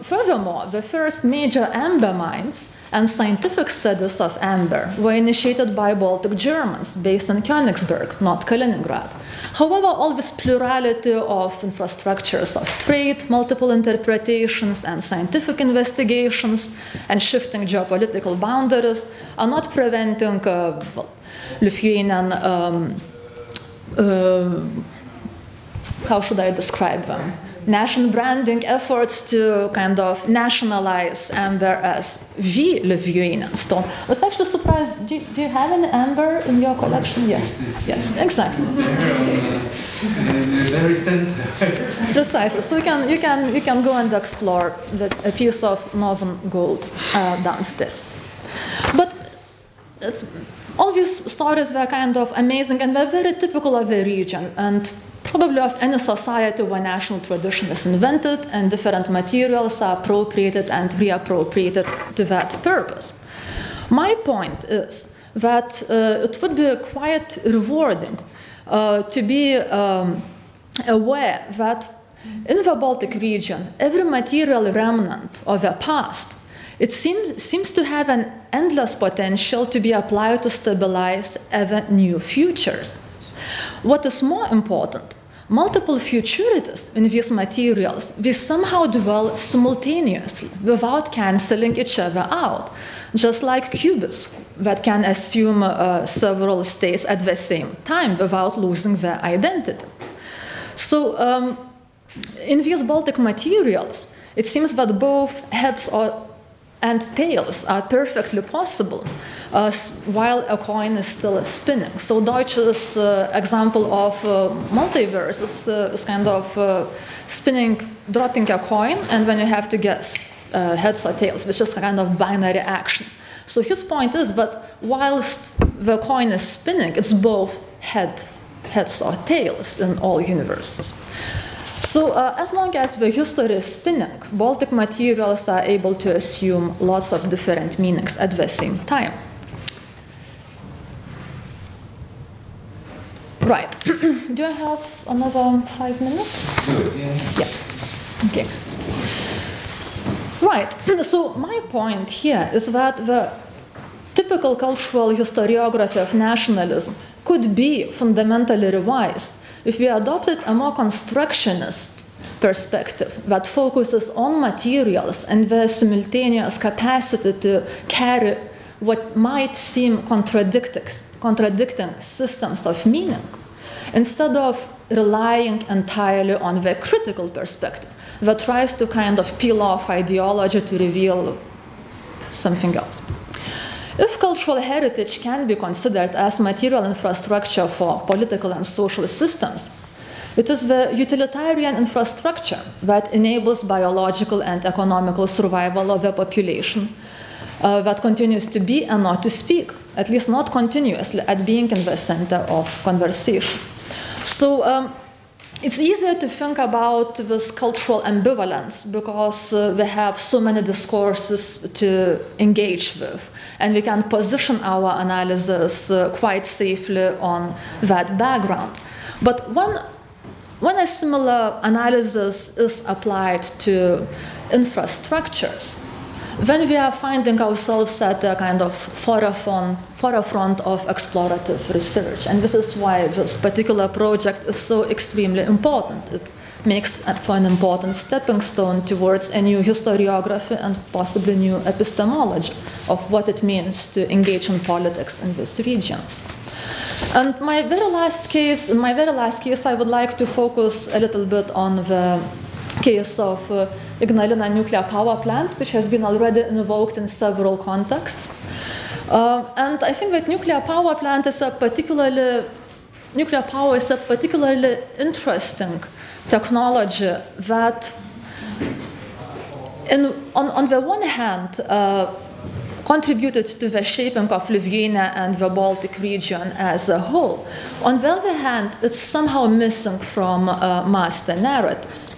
Furthermore, the first major amber mines and scientific studies of amber were initiated by Baltic Germans based in Königsberg, not Kaliningrad. However, all this plurality of infrastructures of trade, multiple interpretations, and scientific investigations, and shifting geopolitical boundaries are not preventing Lithuanian, how should I describe them? National branding efforts to kind of nationalize amber as the Lithuanian stone. I was actually surprised. Do you have an amber in your collection? Yes. Yes, exactly. Very center. Precisely. So you can go and explore a piece of northern gold downstairs. But all these stories were kind of amazing and were very typical of the region and probably of any society where national tradition is invented and different materials are appropriated and reappropriated to that purpose. My point is that it would be quite rewarding to be aware that in the Baltic region, every material remnant of the past, it seems to have an endless potential to be applied to stabilize ever new futures. What is more important, multiple futurities in these materials, they somehow dwell simultaneously without cancelling each other out, just like qubits that can assume several states at the same time without losing their identity. So in these Baltic materials, it seems that both heads and tails are perfectly possible while a coin is still spinning. So Deutsch's example of multiverse is kind of spinning, dropping a coin, and then you have to guess heads or tails, which is a kind of binary action. So his point is that whilst the coin is spinning, it's both heads or tails in all universes. So as long as the history is spinning, Baltic materials are able to assume lots of different meanings at the same time. Right. Do I have another 5 minutes? Yeah. Okay. Right. So my point here is that the typical cultural historiography of nationalism could be fundamentally revised if we adopted a more constructionist perspective that focuses on materials and their simultaneous capacity to carry what might seem contradicting systems of meaning, instead of relying entirely on the critical perspective that tries to kind of peel off ideology to reveal something else. If cultural heritage can be considered as material infrastructure for political and social systems, it is the utilitarian infrastructure that enables biological and economical survival of the population that continues to be and not to speak, at least not continuously, at being in the center of conversation. So it's easier to think about this cultural ambivalence because we have so many discourses to engage with, and we can position our analysis quite safely on that background. But when a similar analysis is applied to infrastructures, then we are finding ourselves at a kind of forefront of explorative research. And this is why this particular project is so extremely important. It makes for an important stepping stone towards a new historiography and possibly new epistemology of what it means to engage in politics in this region. And in my very last case, I would like to focus a little bit on the case of Ignalina nuclear power plant, which has been already invoked in several contexts. And I think that nuclear power is a particularly interesting technology that, on the one hand, contributed to the shaping of Lithuania and the Baltic region as a whole. On the other hand, it's somehow missing from master narratives.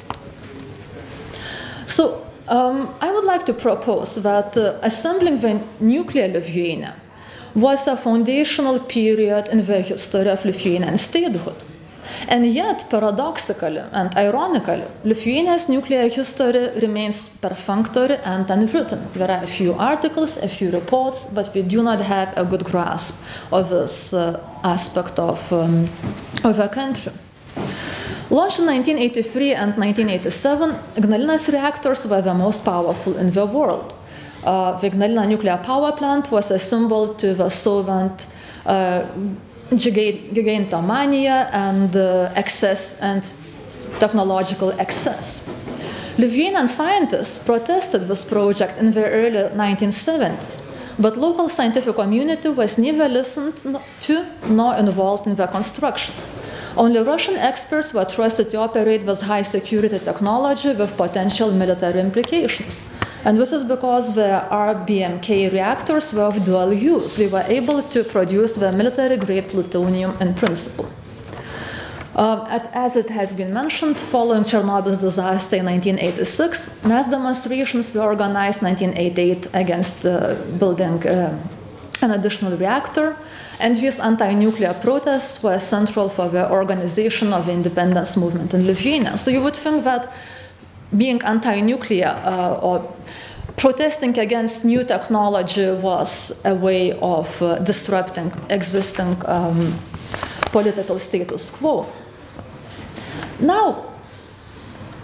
So I would like to propose that assembling the nuclear Lithuania was a foundational period in the history of Lithuanian statehood. And yet, paradoxically and ironically, Lithuania's nuclear history remains perfunctory and unwritten. There are a few articles, a few reports, but we do not have a good grasp of this aspect of a country. Launched in 1983 and 1987, Ignalina's reactors were the most powerful in the world. The Ignalina nuclear power plant was a symbol to the Soviet gigantomania and excess and technological excess. Lithuanian scientists protested this project in the early 1970s, but local scientific community was neither listened to nor involved in the construction. Only Russian experts were trusted to operate with high security technology with potential military implications. And this is because the RBMK reactors were of dual use. We were able to produce the military-grade plutonium in principle. As it has been mentioned, following Chernobyl's disaster in 1986, mass demonstrations were organized in 1988 against building an additional reactor, and these anti-nuclear protests were central for the organization of the independence movement in Lithuania. So you would think that being anti-nuclear or protesting against new technology was a way of disrupting existing political status quo. Now,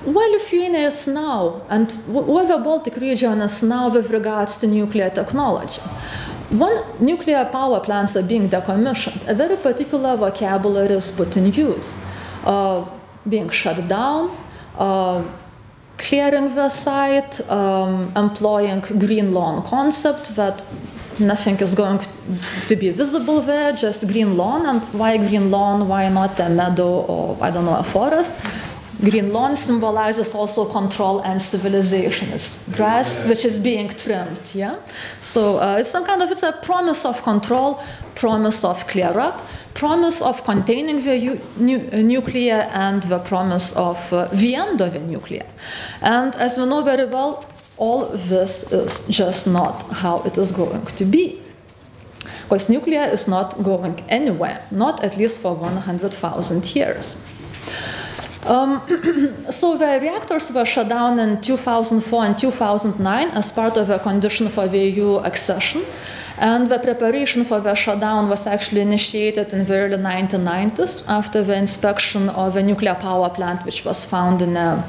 where Lithuania is now, and where the Baltic region is now with regards to nuclear technology. When nuclear power plants are being decommissioned, a very particular vocabulary is put in use. Being shut down, clearing the site, employing green lawn concept that nothing is going to be visible there, just green lawn. And why green lawn? Why not a meadow or, I don't know, a forest? Green lawn symbolizes also control and civilization. It's grass which is being trimmed, yeah? So it's a promise of control, promise of clear up, promise of containing the nuclear, and the promise of the end of the nuclear. And as we know very well, all this is just not how it is going to be. Because nuclear is not going anywhere, not at least for 100,000 years. So the reactors were shut down in 2004 and 2009 as part of a condition for the EU accession. And the preparation for the shutdown was actually initiated in the early 1990s after the inspection of a nuclear power plant, which was found in a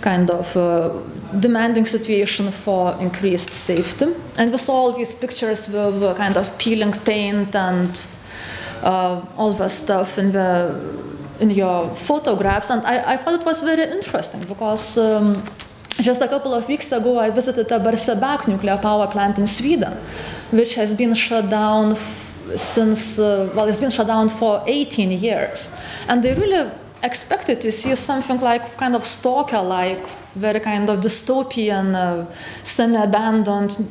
kind of demanding situation for increased safety. And we saw all these pictures with kind of peeling paint and all the stuff in your photographs. And I thought it was very interesting because just a couple of weeks ago, I visited a Barsebäck nuclear power plant in Sweden, which has been shut down since, it's been shut down for 18 years. And they really expected to see something like kind of Stalker-like, very kind of dystopian, semi-abandoned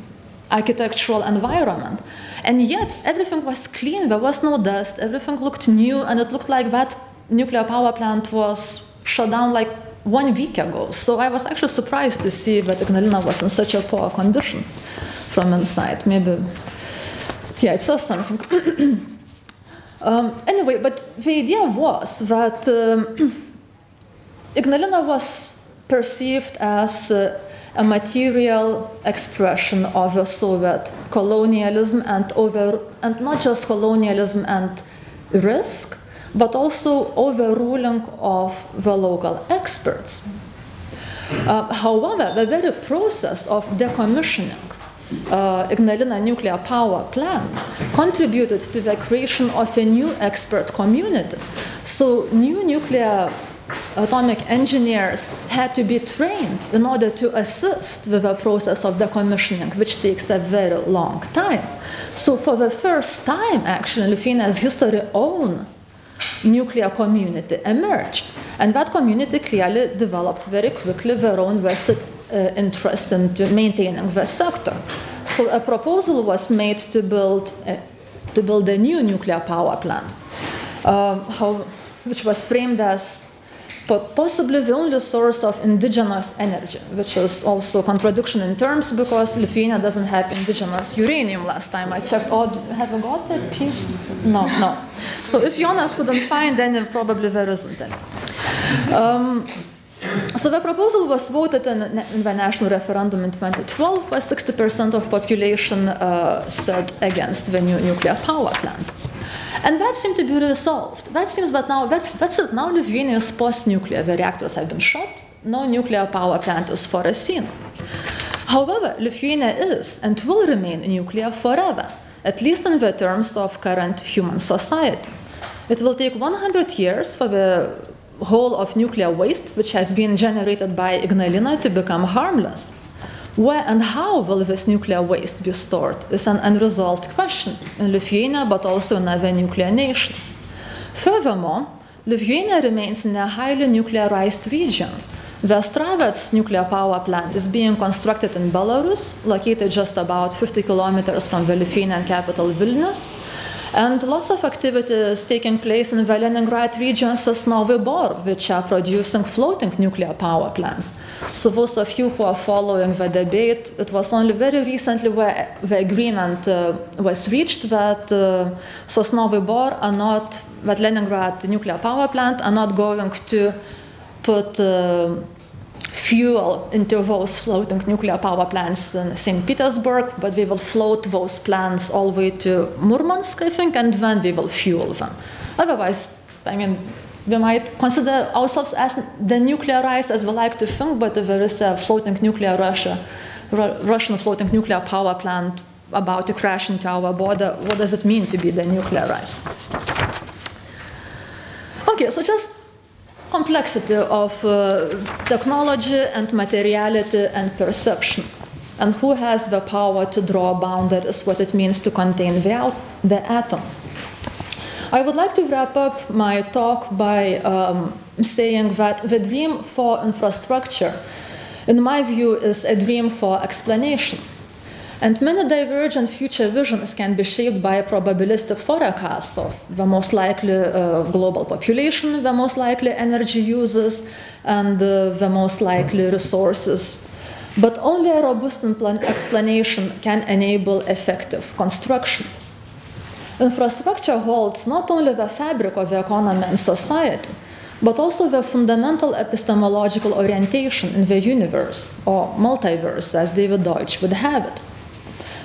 architectural environment. And yet, everything was clean, there was no dust, everything looked new, and it looked like that nuclear power plant was shut down like 1 week ago. So I was actually surprised to see that Ignalina was in such a poor condition from inside. Maybe, yeah, it says something. Anyway, but the idea was that Ignalina was perceived as a material expression of a Soviet colonialism and not just colonialism and risk, but also overruling of the local experts. However, the very process of decommissioning Ignalina nuclear power plant contributed to the creation of a new expert community. So new nuclear atomic engineers had to be trained in order to assist with the process of decommissioning, which takes a very long time. So for the first time, actually, in Lithuania's history, own nuclear community emerged. And that community clearly developed very quickly their own vested interest in maintaining the sector. So a proposal was made to build a new nuclear power plant, which was framed as possibly the only source of indigenous energy, which is also a contradiction in terms because Lithuania doesn't have indigenous uranium last time I checked. Oh, have you got a piece? No. So if Jonas couldn't find any, probably there isn't any. So the proposal was voted in the national referendum in 2012, where 60% of population said against the new nuclear power plant. And that seemed to be resolved. That seems that now, that's it. Now Lithuania is post-nuclear. The reactors have been shut. No nuclear power plant is foreseen. However, Lithuania is and will remain nuclear forever, at least in the terms of current human society. It will take 100 years for the whole of nuclear waste, which has been generated by Ignalina, to become harmless. Where and how will this nuclear waste be stored is an unresolved question in Lithuania, but also in other nuclear nations. Furthermore, Lithuania remains in a highly nuclearized region, The Astravets nuclear power plant is being constructed in Belarus, located just about 50 kilometers from the Lithuanian capital Vilnius. And lots of activities taking place in the Leningrad region, Sosnovy Bor, which are producing floating nuclear power plants. So those of you who are following the debate, it was only very recently where the agreement was reached that Sosnovy Bor are not, that Leningrad nuclear power plant are not going to put fuel into those floating nuclear power plants in St. Petersburg, but we will float those plants all the way to Murmansk, I think, and then we will fuel them. Otherwise, I mean, we might consider ourselves as denuclearized, as we like to think, but if there is a floating nuclear Russian floating nuclear power plant about to crash into our border, what does it mean to be denuclearized? Okay, so just complexity of technology and materiality and perception, and who has the power to draw boundaries, what it means to contain the atom. I would like to wrap up my talk by saying that the dream for infrastructure, in my view, is a dream for explanation. And many divergent future visions can be shaped by a probabilistic forecast of the most likely global population, the most likely energy uses, and the most likely resources. But only a robust explanation can enable effective construction. Infrastructure holds not only the fabric of the economy and society, but also the fundamental epistemological orientation in the universe, or multiverse, as David Deutsch would have it.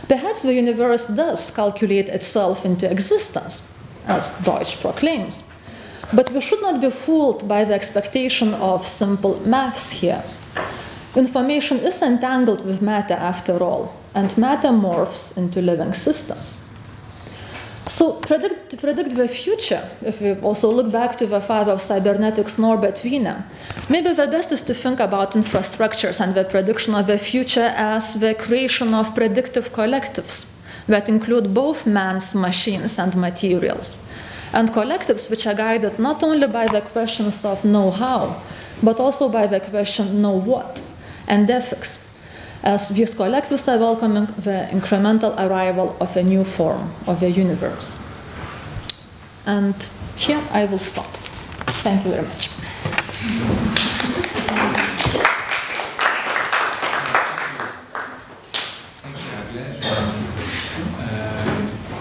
Perhaps the universe does calculate itself into existence, as Deutsch proclaims. But we should not be fooled by the expectation of simple maths here. Information is entangled with matter after all, and matter morphs into living systems. So to predict the future, if we also look back to the father of cybernetics, Norbert Wiener, maybe the best is to think about infrastructures and the prediction of the future as the creation of predictive collectives that include both man's machines and materials, and collectives which are guided not only by the questions of know-how, but also by the question know-what and ethics, as these collectives are welcoming the incremental arrival of a new form of the universe. And here I will stop. Thank you very much.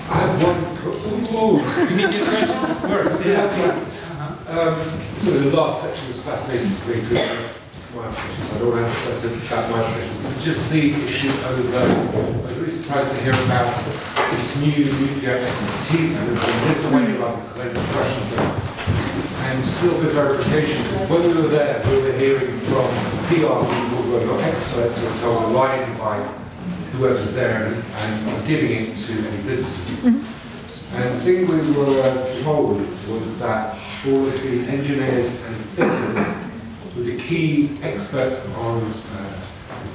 I have one. Immediate questions, of course. Yeah, please. So the last section was fascinating to me because my obsessions. I don't want to emphasize that my obsessions, but just the issue of I was really surprised to hear about this new nuclear expertise and the Lithuanian Russian thing. And just a little bit of verification, because when we were there, we were hearing from PR people who are not experts who are told lying by whoever's there and giving it to any visitors. And the thing we were told was that all of the engineers and fitters were the key experts on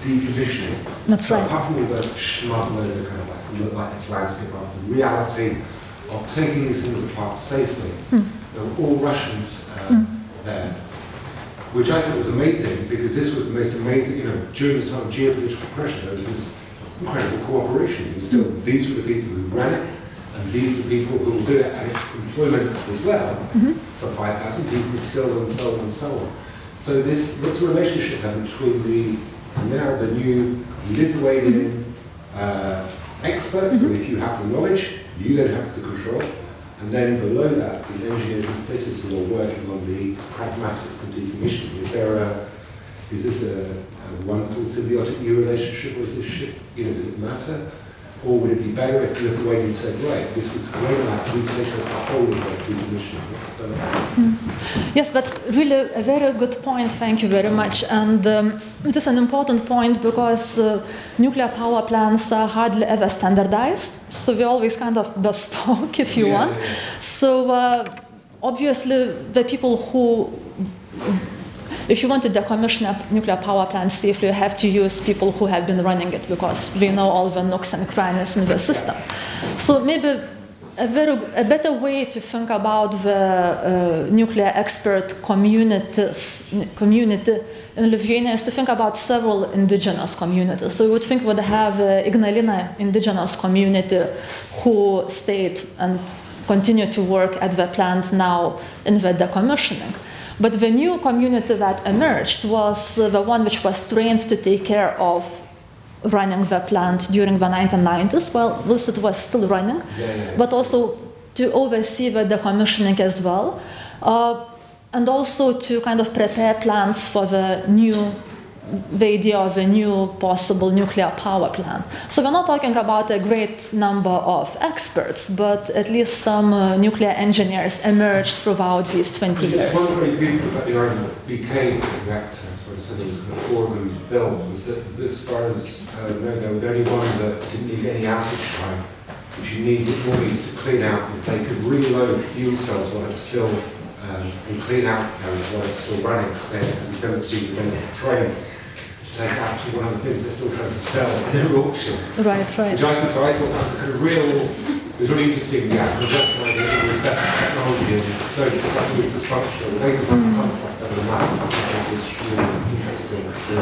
decommissioning. That's so right. Apart from all the schmuzzle over the kind of look like this landscape, of the reality of taking these things apart safely, there were all Russians there, which I thought was amazing because this was the most amazing, during this time of geopolitical pressure, there was this incredible cooperation. These were the people who ran it, and these are the people who will do it, and it's employment as well for 5,000 people still, and so on and so on. So this relationship between the new Lithuanian experts, so if you have the knowledge, you then have the control, and then below that, the engineers and fitters who are working on the pragmatics of decommissioning. Is this a wonderful symbiotic new relationship, or is this shift? Does it matter? Or would it be better if the Lithuanians said, right, this was great, we take the whole of the decommissioning? Yes, that's really a very good point. Thank you very much. And it is an important point because nuclear power plants are hardly ever standardized. So we always kind of bespoke, if you want. Yeah. So obviously, the people who, if you want to decommission a nuclear power plant safely, you have to use people who have been running it because we know all the nooks and crannies in the system. So maybe a better way to think about the nuclear expert community in Lithuania is to think about several indigenous communities. So you would think we would have Ignalina indigenous community who stayed and continue to work at the plant now in the decommissioning. But the new community that emerged was the one which was trained to take care of running the plant during the 1990s, whilst it was still running, but also to oversee the decommissioning as well, and also to kind of prepare plants for the idea of a new possible nuclear power plant. So we're not talking about a great number of experts, but at least some nuclear engineers emerged throughout these 20 years. One very briefly about the argument BK reactor, where I said there was four of them built, was that as far as I know, there was only one that didn't need any outage time, which you need to clean out. If they could reload fuel cells while it's still, and clean out those while it's still running, they have the ability to then train. Take actually one of the things they're still trying to sell in their auction. Right. Which I thought that was a kind of it was really interesting, just like the best technology and so discussing this dysfunctional. They designed some stuff better than us. I think it was really interesting to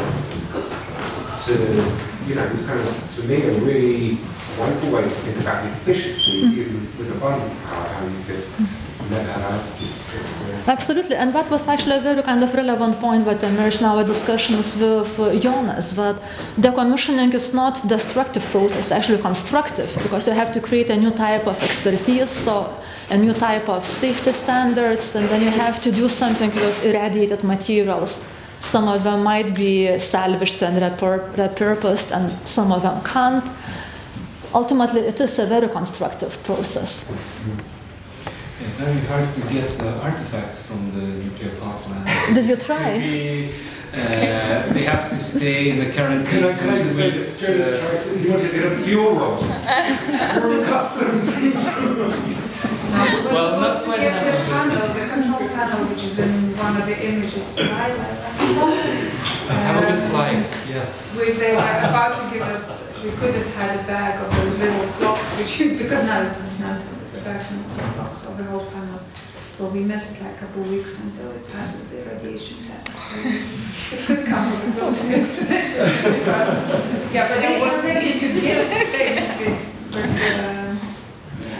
it's kind of, to me, a really wonderful way to think about the efficiency, even with abundant power, how you could let that out. Absolutely, and that was actually a very kind of relevant point that emerged in our discussions with Jonas, that decommissioning is not a destructive process, it's actually constructive, because you have to create a new type of expertise, so a new type of safety standards, and then you have to do something with irradiated materials. Some of them might be salvaged and repurposed, and some of them can't. Ultimately, it is a very constructive process. Very hard to get artifacts from the nuclear power plant. Did you try? They have to stay in the quarantine for 2 weeks. You want to get a fuel rod through customs. Well, not quite the control panel, which is in one of the images, right? I haven't been flying, yes. They were about to give us, we could have had a bag of those little clocks, because now it's dismantled. Box of the whole panel, but we missed like a couple of weeks until it passes the radiation test. So it could come with its own expedition. Yeah, but it was to give things.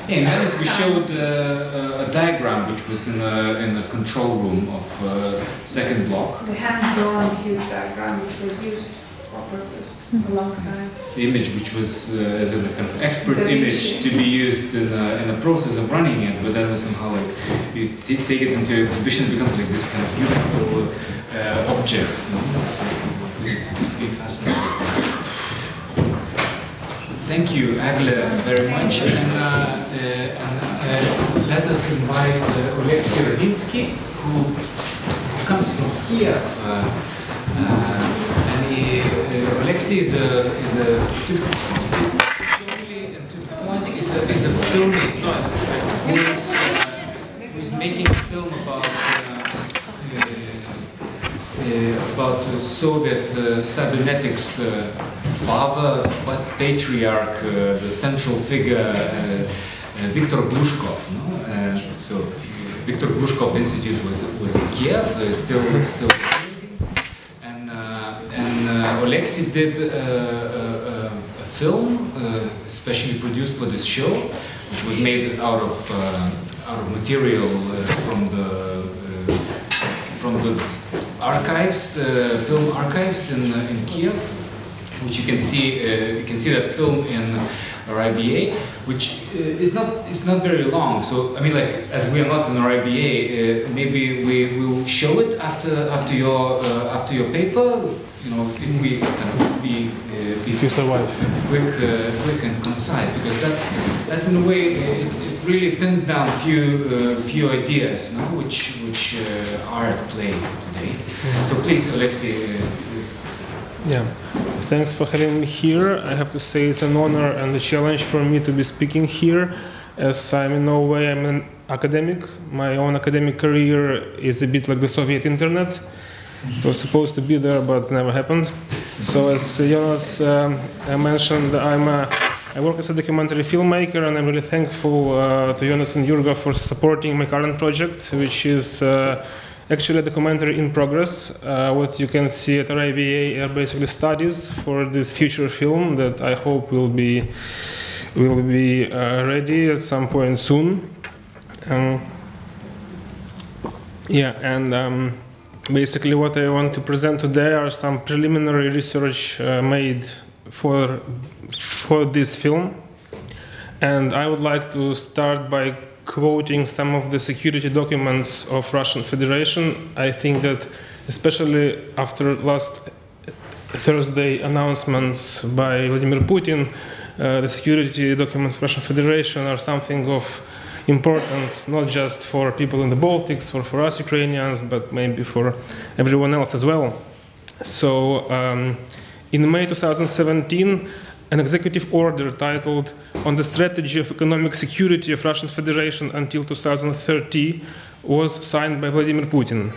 In Venice, we showed a diagram which was in a control room of second block. The hand-drawn huge diagram which was used for purpose a long time. The image which was as a kind of expert image to be used in a process of running it, but then somehow like you take it into exhibition, it becomes like this kind of beautiful object. To be fascinating. Thank you, Agle, very much, and let us invite Oleksiy Radinsky, who comes from Kiev. Oleksiy is a filmmaker who is making a film about Soviet cybernetics father, patriarch, the central figure, Viktor Glushkov. So Viktor Glushkov Institute was in Kiev, still. Oleksiy did a film, especially produced for this show, which was made out of material from the archives, film archives in Kiev, which you can see. You can see that film in RIBA, which is not very long. So I mean, like, as we are not in RIBA, maybe we will show it after your paper. You know, if we kind of be if you survive, quick and concise, because that's in a way it really pins down a few ideas, no? which are at play today. So please, Oleksiy. Yeah, thanks for having me here. I have to say it's an honor and a challenge for me to be speaking here, as I'm in no way I'm an academic. My own academic career is a bit like the Soviet internet. It was supposed to be there, but never happened. So as Jonas mentioned, I'm a I work as a documentary filmmaker, and I'm really thankful to Jonas and Jurga for supporting my current project, which is actually a documentary in progress. What you can see at RIVA are basically studies for this future film that I hope will be ready at some point soon. Basically what I want to present today are some preliminary research made for this film. And I would like to start by quoting some of the security documents of Russian Federation. I think that especially after last Thursday announcements by Vladimir Putin, the security documents of Russian Federation are something of importance, not just for people in the Baltics or for us Ukrainians, but maybe for everyone else as well. So in May 2017, an executive order titled "On the Strategy of Economic Security of Russian Federation until 2030" was signed by Vladimir Putin.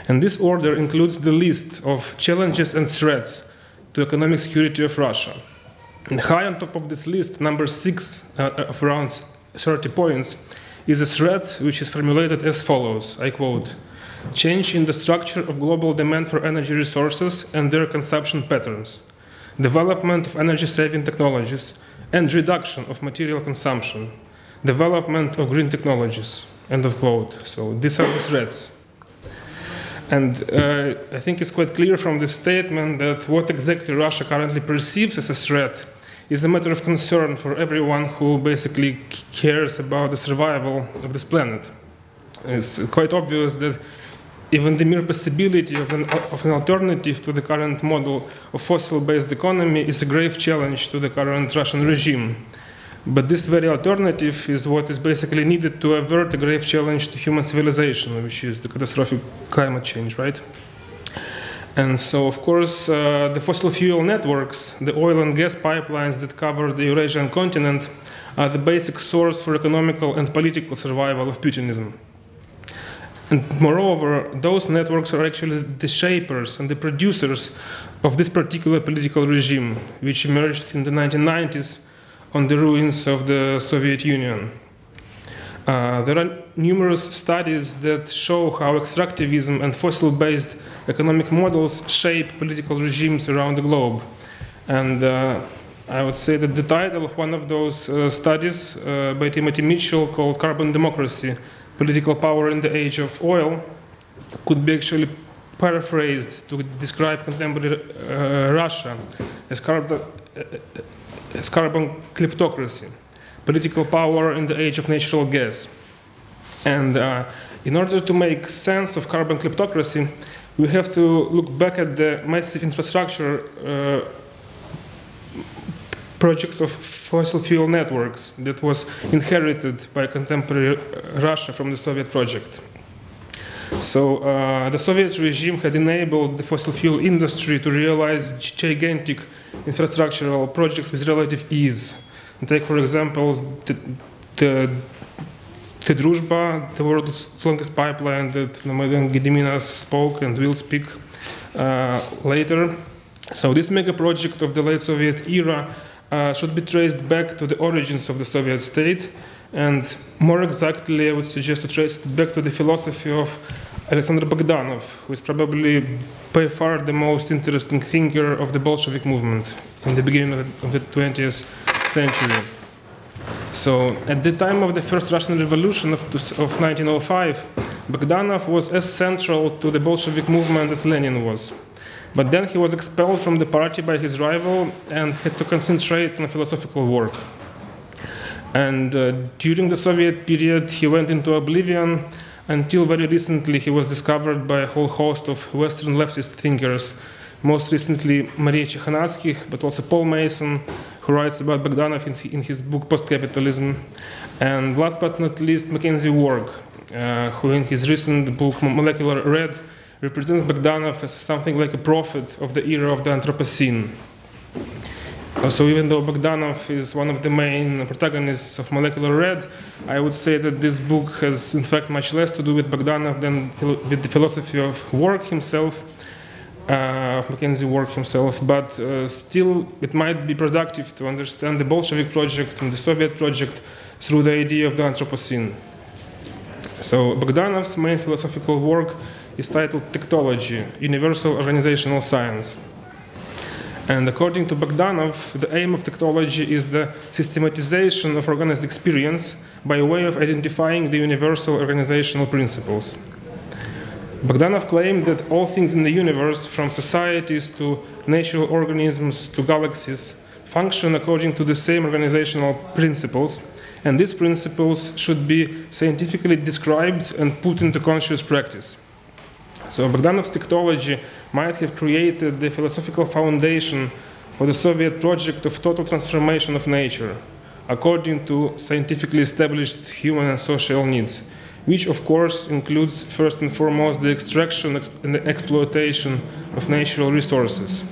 And this order includes the list of challenges and threats to economic security of Russia. And high on top of this list, number 6 of around 30 points, is a threat which is formulated as follows, I quote, "Change in the structure of global demand for energy resources and their consumption patterns, development of energy-saving technologies, and reduction of material consumption, development of green technologies," end of quote. So these are the threats. And I think it's quite clear from this statement that what exactly Russia currently perceives as a threat is a matter of concern for everyone who basically cares about the survival of this planet. It's quite obvious that even the mere possibility of an alternative to the current model of fossil-based economy is a grave challenge to the current Russian regime. But this very alternative is what is basically needed to avert a grave challenge to human civilization, which is the catastrophic climate change, right? And so, of course, the fossil fuel networks, the oil and gas pipelines that cover the Eurasian continent, are the basic source for economical and political survival of Putinism. And moreover, those networks are actually the shapers and the producers of this particular political regime, which emerged in the 1990s on the ruins of the Soviet Union. There are numerous studies that show how extractivism and fossil-based economic models shape political regimes around the globe. And I would say that the title of one of those studies by Timothy Mitchell, called "Carbon Democracy: Political Power in the Age of Oil," could be actually paraphrased to describe contemporary Russia as carbon kleptocracy, political power in the age of natural gas. And in order to make sense of carbon kleptocracy, we have to look back at the massive infrastructure projects of fossil fuel networks that was inherited by contemporary Russia from the Soviet project. So the Soviet regime had enabled the fossil fuel industry to realize gigantic infrastructural projects with relative ease. And take, for example, the Druzhba, the world's longest pipeline that Madam Gediminas spoke and will speak later. So this mega project of the late Soviet era should be traced back to the origins of the Soviet state, and more exactly, I would suggest to trace it back to the philosophy of Alexander Bogdanov, who is probably by far the most interesting thinker of the Bolshevik movement in the beginning of the 20th century. So at the time of the first Russian Revolution of 1905, Bogdanov was as central to the Bolshevik movement as Lenin was. But then he was expelled from the party by his rival and had to concentrate on philosophical work. And during the Soviet period, he went into oblivion until very recently he was discovered by a whole host of Western leftist thinkers, most recently Maria Cekhanatskih, but also Paul Mason, who writes about Bogdanov in his book Post-Capitalism, and last but not least Mackenzie Warg, who in his recent book Molecular Red represents Bogdanov as something like a prophet of the era of the Anthropocene. So even though Bogdanov is one of the main protagonists of Molecular Red, I would say that this book has in fact much less to do with Bogdanov than with the philosophy of Warg himself. of McKinsey work himself, but still it might be productive to understand the Bolshevik project and the Soviet project through the idea of the Anthropocene. So Bogdanov's main philosophical work is titled Technology, Universal Organizational Science. And according to Bogdanov, the aim of technology is the systematization of organized experience by way of identifying the universal organizational principles. Bogdanov claimed that all things in the universe, from societies to natural organisms to galaxies, function according to the same organizational principles, and these principles should be scientifically described and put into conscious practice. So Bogdanov's technology might have created the philosophical foundation for the Soviet project of total transformation of nature, according to scientifically established human and social needs, which of course includes first and foremost the extraction and the exploitation of natural resources.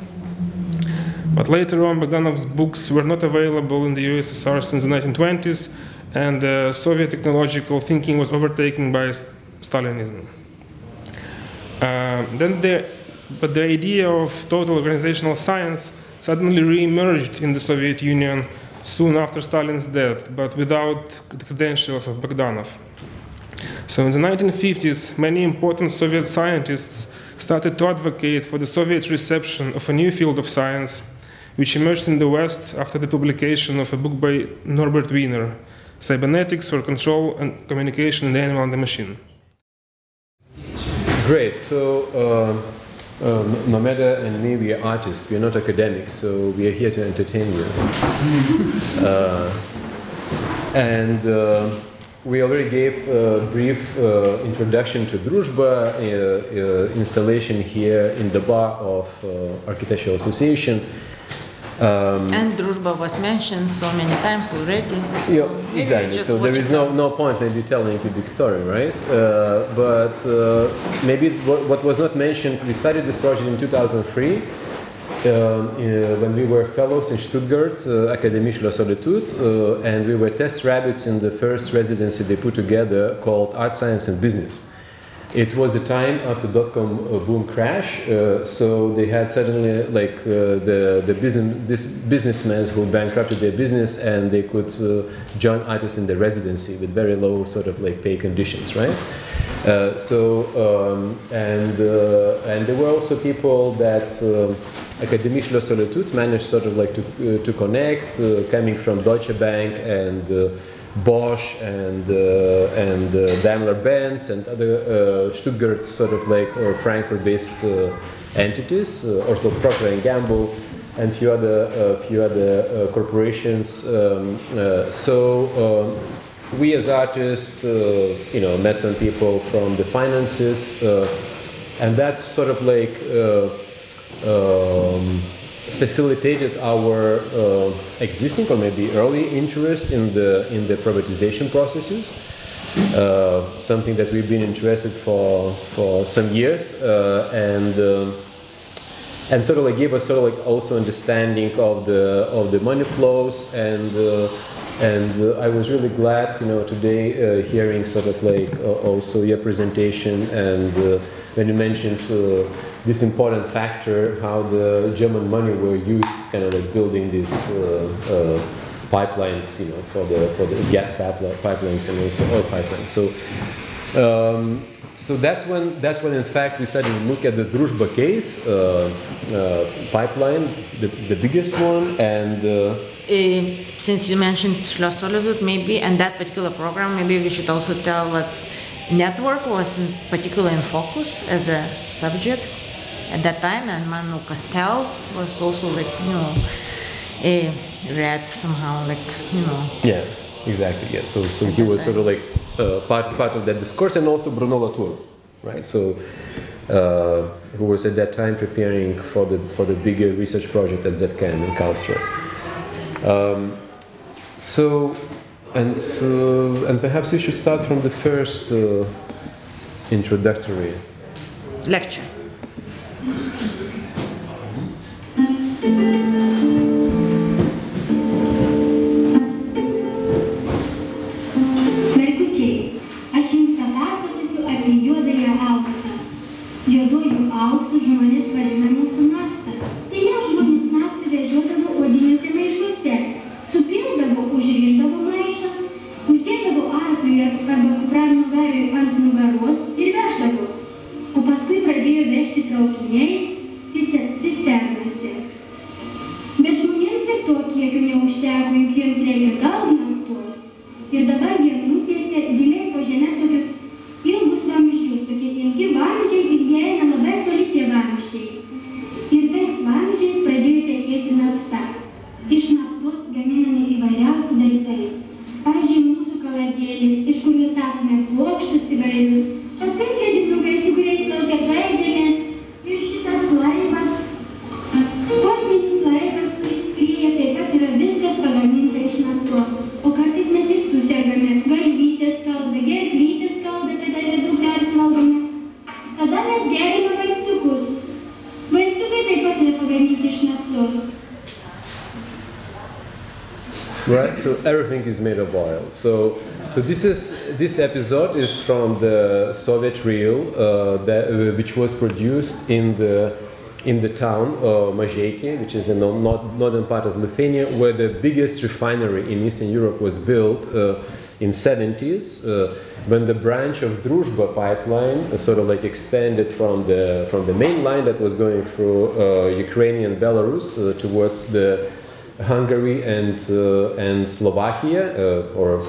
But later on, Bogdanov's books were not available in the USSR since the 1920s, and Soviet technological thinking was overtaken by Stalinism. But the idea of total organizational science suddenly re-emerged in the Soviet Union soon after Stalin's death, but without the credentials of Bogdanov. So in the 1950s, many important Soviet scientists started to advocate for the Soviet reception of a new field of science, which emerged in the West after the publication of a book by Norbert Wiener, Cybernetics for Control and Communication in the Animal and the Machine. Great. So Nomeda and me, we are artists. We are not academics, so we are here to entertain you. We already gave a brief introduction to Druzhba, installation here in the bar of Architectural Association. And Druzhba was mentioned so many times already. So yeah, exactly. So there is no point maybe telling the big story, right? But maybe what was not mentioned, we started this project in 2003 when we were fellows in Stuttgart, Académie Schloss Solitude, and we were test rabbits in the first residency they put together called Art, Science and Business. It was a time after dot-com boom crash, so they had suddenly like these businessmen who bankrupted their business, and they could join artists in the residency with very low sort of like pay conditions, right? And there were also people that Académie Schloss Solitude managed sort of like to connect, coming from Deutsche Bank and Bosch and Daimler-Benz and other Stuttgart sort of like or Frankfurt-based entities, also Procter & Gamble and few other corporations. We as artists, met some people from the finances, and that sort of like facilitated our existing or maybe early interest in the privatization processes, something that we've been interested for some years, and sort of like gave us sort of like also understanding of the money flows, and I was really glad today hearing sort of like also your presentation, and when you mentioned this important factor, how the German money were used, kind of like building these pipelines, for the gas pipelines and also oil pipelines. So that's when in fact we started to look at the Druzhba case pipeline, the biggest one, and. Since you mentioned Schloss Solitude, maybe, and that particular program, maybe we should also tell what network was particularly in focus as a subject at that time, and Manu Castel was also like, read somehow, like, Yeah, exactly, yeah. So he was sort of like part of that discourse, and also Bruno Latour, right? So who was at that time preparing for the bigger research project at ZKM in Karlsruhe. And perhaps we should start from the first introductory lecture. Vaikučiai, aš jums papasakoju apie juodąją auksą. Juoduoju auksu auksus žmonės vadina mūsų naftą. Tai jie žmonės naftą vežiodavo odiniuose maišuose, supildavo, užrišdavo maišą, uždėdavo arkliui arba kupranų gariui ant nugaros ir veždavo. O paskui pradėjo vežti traukiniais cisternose. Bet žmonėms ir to kiekio neužteko, juk jiems reikia daug naftos. Ir dabar jie nutiesė giliai po žemę tokius ilgus vamzdžius, tokie ilgi vamzdžiai ir jie eina labai toli tie vamzdžiai. Ir tais vamzdžiais pradėjo tekėti nafta. Iš naftos gaminami įvairiausi daiktai. Pavyzdžiui, mūsų kaladėlis, iš kurių statome plokštus įvairius, paskui sėdinukai, su kuriais laukia žaidžiame, ir šitas laivas, kosminis laivas, kuris skrieja, taip pat yra viskas pagaminta iš naftos. O kartais mes ir susirgame, galvytės skauda, gerklytės skauda, kada ledų persvalgome. Tada mes gerime vaistukus. Vaistukai taip pat yra pagaminti iš naftos. Right, so everything is made of oil. So this episode is from the Soviet reel which was produced in the town Mažeikiai, which is the northern part of Lithuania, where the biggest refinery in Eastern Europe was built in 70s, when the branch of Druzhba pipeline sort of like extended from the main line that was going through Ukraine and Belarus towards the Hungary and Slovakia, or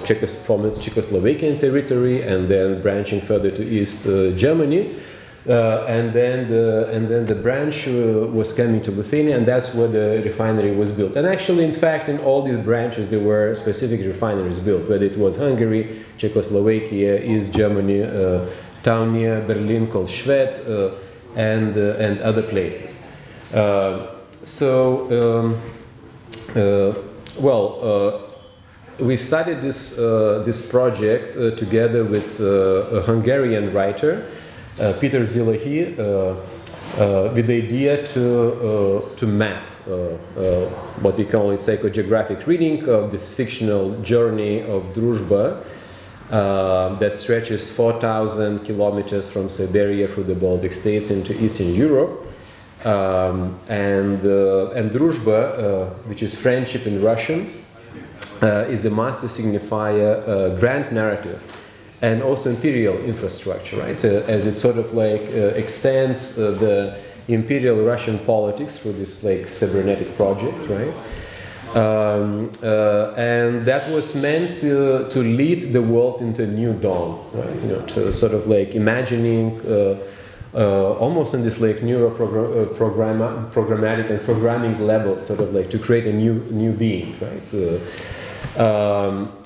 former Czechoslovakian territory, and then branching further to East Germany. And then the branch was coming to Lithuania, and that's where the refinery was built. And actually, in fact, in all these branches, there were specific refineries built, whether it was Hungary, Czechoslovakia, East Germany, town near Berlin called Schwedt, and other places. We started this project together with a Hungarian writer, Peter Zilahi, with the idea to map what we call a psychogeographic reading of this fictional journey of Druzhba that stretches 4,000 kilometers from Siberia through the Baltic states into Eastern Europe. And Druzhba, which is friendship in Russian, is a master signifier, grand narrative, and also imperial infrastructure, right? So as it sort of like extends the imperial Russian politics through this like cybernetic project, right? And that was meant to lead the world into a new dawn, right? You know, to sort of like imagining. Almost on this like programmatic and programming level, sort of like to create a new being, right?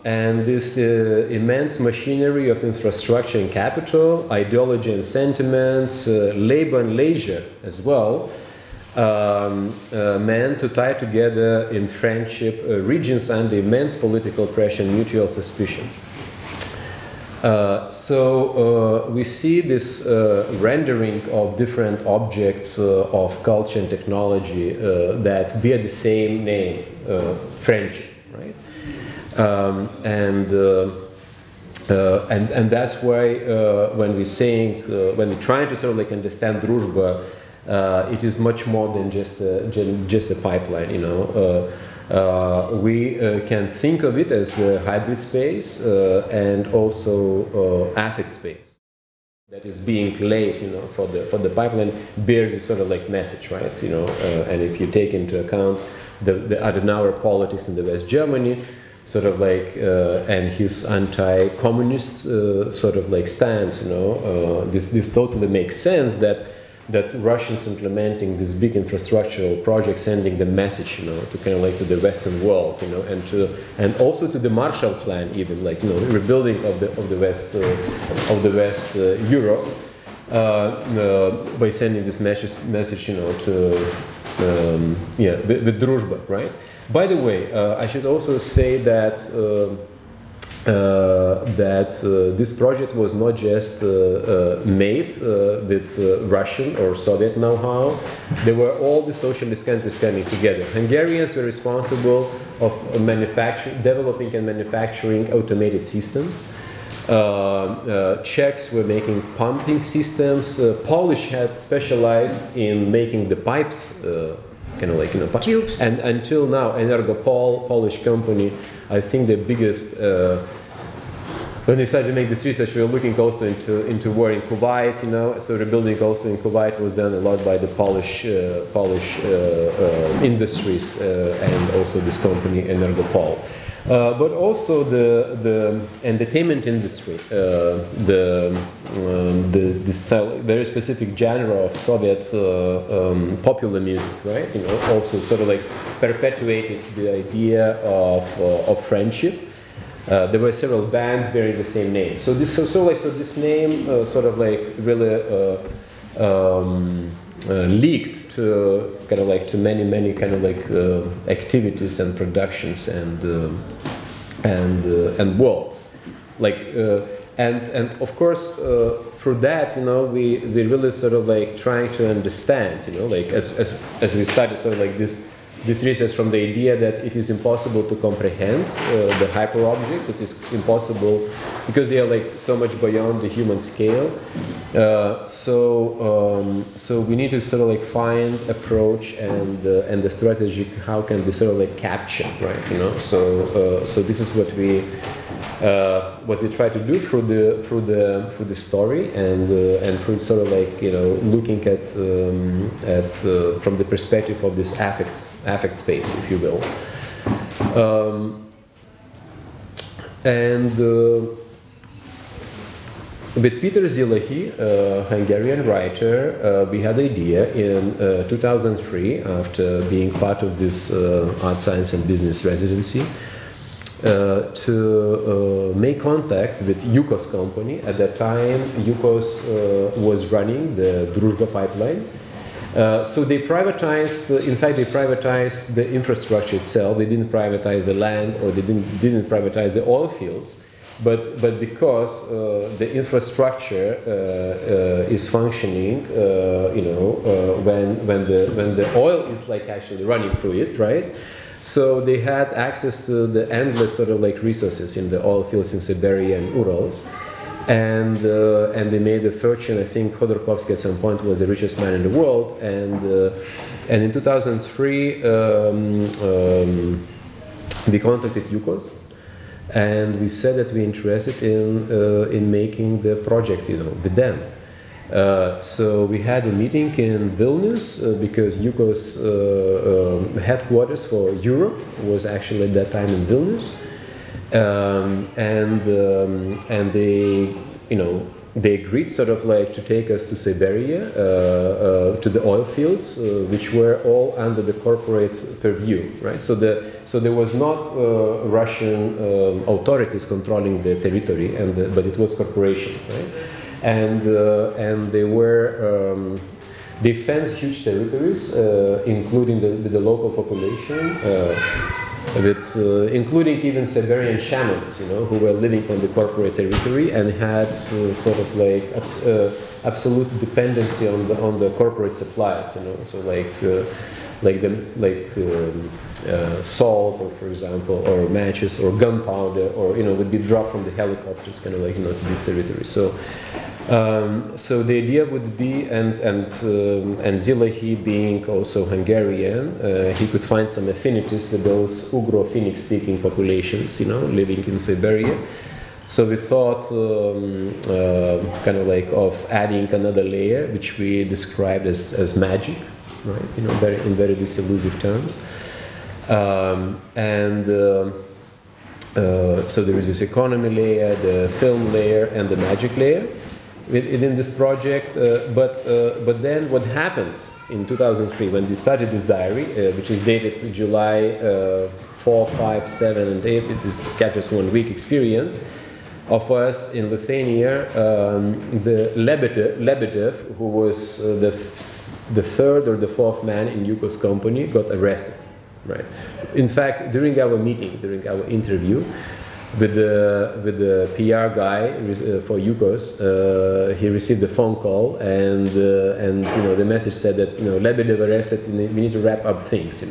And this immense machinery of infrastructure and capital, ideology and sentiments, labor and leisure as well, meant to tie together in friendship regions under immense political pressure and mutual suspicion. We see this rendering of different objects of culture and technology that bear the same name, friendship, right? And that's why when we're trying to sort of like understand Druzhba, it is much more than just a pipeline, you know. We can think of it as the hybrid space and also affect space that is being laid, you know, for the pipeline bears this sort of like message, right? You know, and if you take into account the Adenauer politics in the West Germany, sort of like and his anti-communist sort of like stance, you know, this totally makes sense that Russians implementing this big infrastructural project, sending the message, you know, to kind of like to the Western world, you know, and also to the Marshall Plan, even like, you know, rebuilding of the West Europe by sending this message, you know, to with Druzhba, right? By the way, I should also say that. This project was not just made with Russian or Soviet know-how. There were all the socialist countries coming together. Hungarians were responsible of developing and manufacturing automated systems. Czechs were making pumping systems. Polish had specialized in making the pipes, kind of like, you know, tubes. And until now, Energopol, Polish company, I think the biggest. When we started to make this research, we were looking also into war in Kuwait, you know. So rebuilding also in Kuwait was done a lot by the Polish industries and also this company Energopol. But also the entertainment industry, this very specific genre of Soviet popular music, right? You know, also sort of like perpetuated the idea of friendship. There were several bands bearing the same name. So this this name sort of like really leaked to kind of like to many kind of like activities and productions and worlds, like and of course through that, you know, we really sort of like trying to understand, you know, like as we started sort of like this research from the idea that it is impossible to comprehend the hyper objects. It is impossible because they are like so much beyond the human scale. So we need to sort of like find approach and the strategy. How can we sort of like capture, right? You know. So this is what we try to do through the story and through sort of like, you know, looking at from the perspective of this affect space, if you will, with Peter Zilahy, Hungarian writer, we had the idea in 2003, after being part of this art, science and business residency, to make contact with Yukos company. At that time, Yukos was running the Druzhba pipeline. So they privatized, in fact, they privatized the infrastructure itself. They didn't privatize the land, or they didn't privatize the oil fields. But because the infrastructure is functioning, you know, when the oil is like actually running through it, right? So they had access to the endless sort of like resources in the oil fields in Siberia and Urals, and they made a fortune. I think Khodorkovsky at some point was the richest man in the world, and in 2003 we contacted Yukos, and we said that we're interested in making the project, you know, with them. So we had a meeting in Vilnius because Yukos headquarters for Europe was actually at that time in Vilnius, and they, you know, they agreed sort of like to take us to Siberia, to the oil fields, which were all under the corporate purview, right? So there was not Russian authorities controlling the territory, but it was corporation, right? And they were they fenced huge territories, including the local population, including even Siberian shamans, you know, who were living on the corporate territory and had sort of like absolute dependency on the corporate supplies, you know. So salt, or for example, or matches, or gunpowder, or, you know, would be dropped from the helicopters, kind of like, you know, to this territory. So the idea would be, and Zilahy being also Hungarian, he could find some affinities with those Ugro-Finnic speaking populations, you know, living in Siberia. So we thought kind of like of adding another layer, which we described as magic, right? You know, in very disillusive terms. So there is this economy layer, the film layer, and the magic layer within this project. But then what happened in 2003 when we started this diary, which is dated July 4, 5, 7, and 8, this captures 1 week experience of us in Lithuania. The Lebedev, who was the third or the fourth man in Yukos company, got arrested. Right. In fact, during our meeting, during our interview, with the PR guy for Yukos. He received a phone call, and the message said that Lebedev arrested. We need to wrap up things,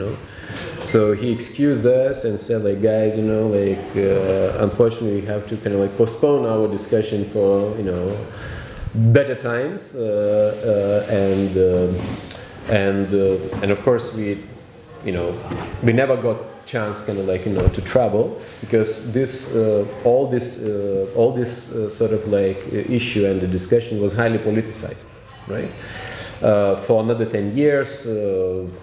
So he excused us and said, like, guys, unfortunately, we have to kind of postpone our discussion for better times, and of course we never got chance to travel, because all this sort of issue and the discussion was highly politicized, right? For another 10 years,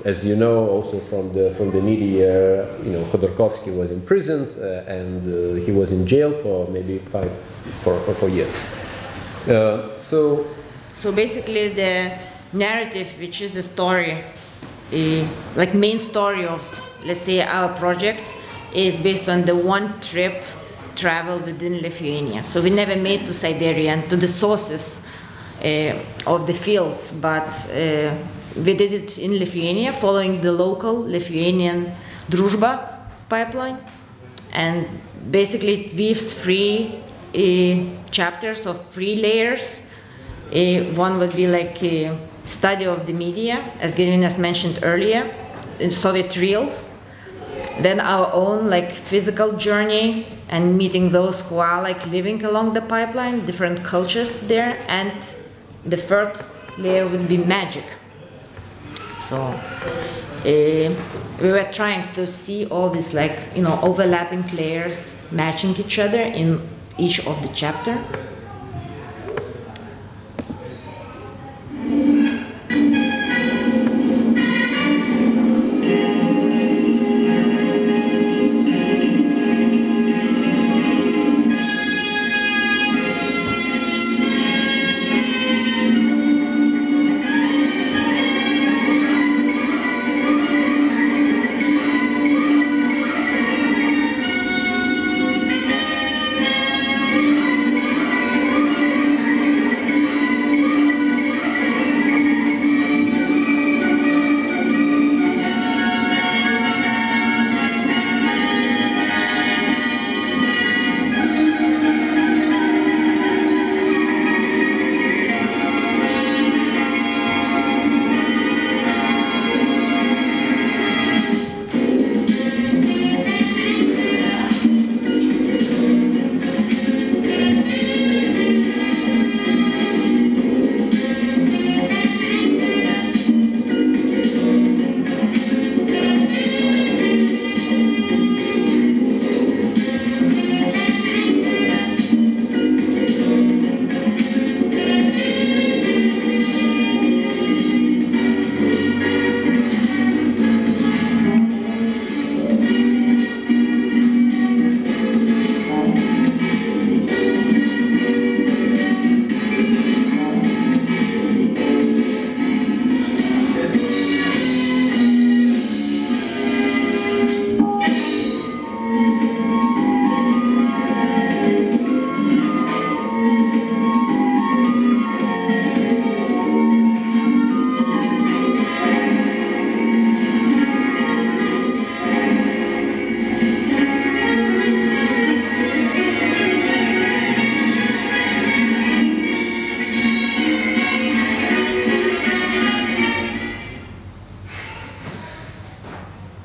as you know, also from the media, Khodorkovsky was imprisoned, and he was in jail for maybe 5 or 4 years. So basically the narrative, which is a story, main story of, let's say, our project, is based on the one trip travel within Lithuania. So we never made to Siberia and to the sources of the fields, but we did it in Lithuania, following the local Lithuanian Druzhba pipeline, and basically it weaves 3 chapters of 3 layers. One would be a study of the media, as Gediminas mentioned earlier, in Soviet reels. Then our own physical journey and meeting those who are living along the pipeline, different cultures there. And the 3rd layer would be magic. So we were trying to see all these overlapping layers matching each other in each of the chapter.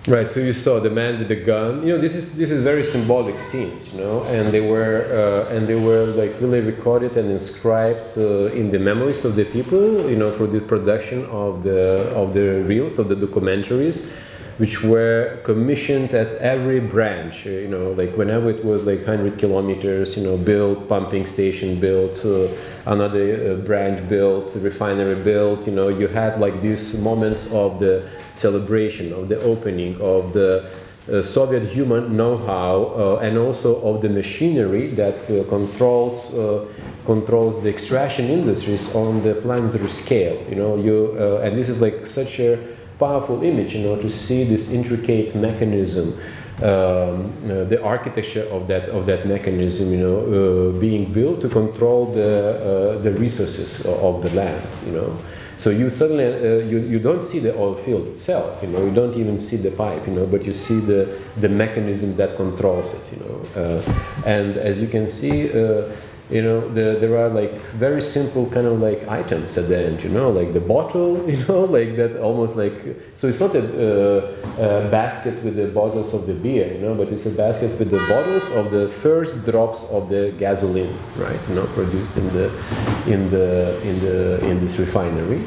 Right, so you saw the man with the gun. This is very symbolic scenes, and they were really recorded and inscribed in the memories of the people, for the production of the reels, of the documentaries, which were commissioned at every branch. Whenever it was 100 kilometers, built, pumping station built, another branch built, refinery built. You had these moments of the celebration, of the opening, of the Soviet human know-how, and also of the machinery that controls the extraction industries on the planetary scale. And this is such a powerful image, to see this intricate mechanism, the architecture of that mechanism, being built to control the resources of the land, So you suddenly you don't see the oil field itself, you know, you don't even see the pipe, you know, but you see the mechanism that controls it, you know. And as you can see, you know, there are like very simple kind of like items at the end, you know, like the bottle, you know, like that almost like, so it's not a basket with the bottles of the beer, you know, but it's a basket with the bottles of the first drops of the gasoline, right, you know, produced in this refinery.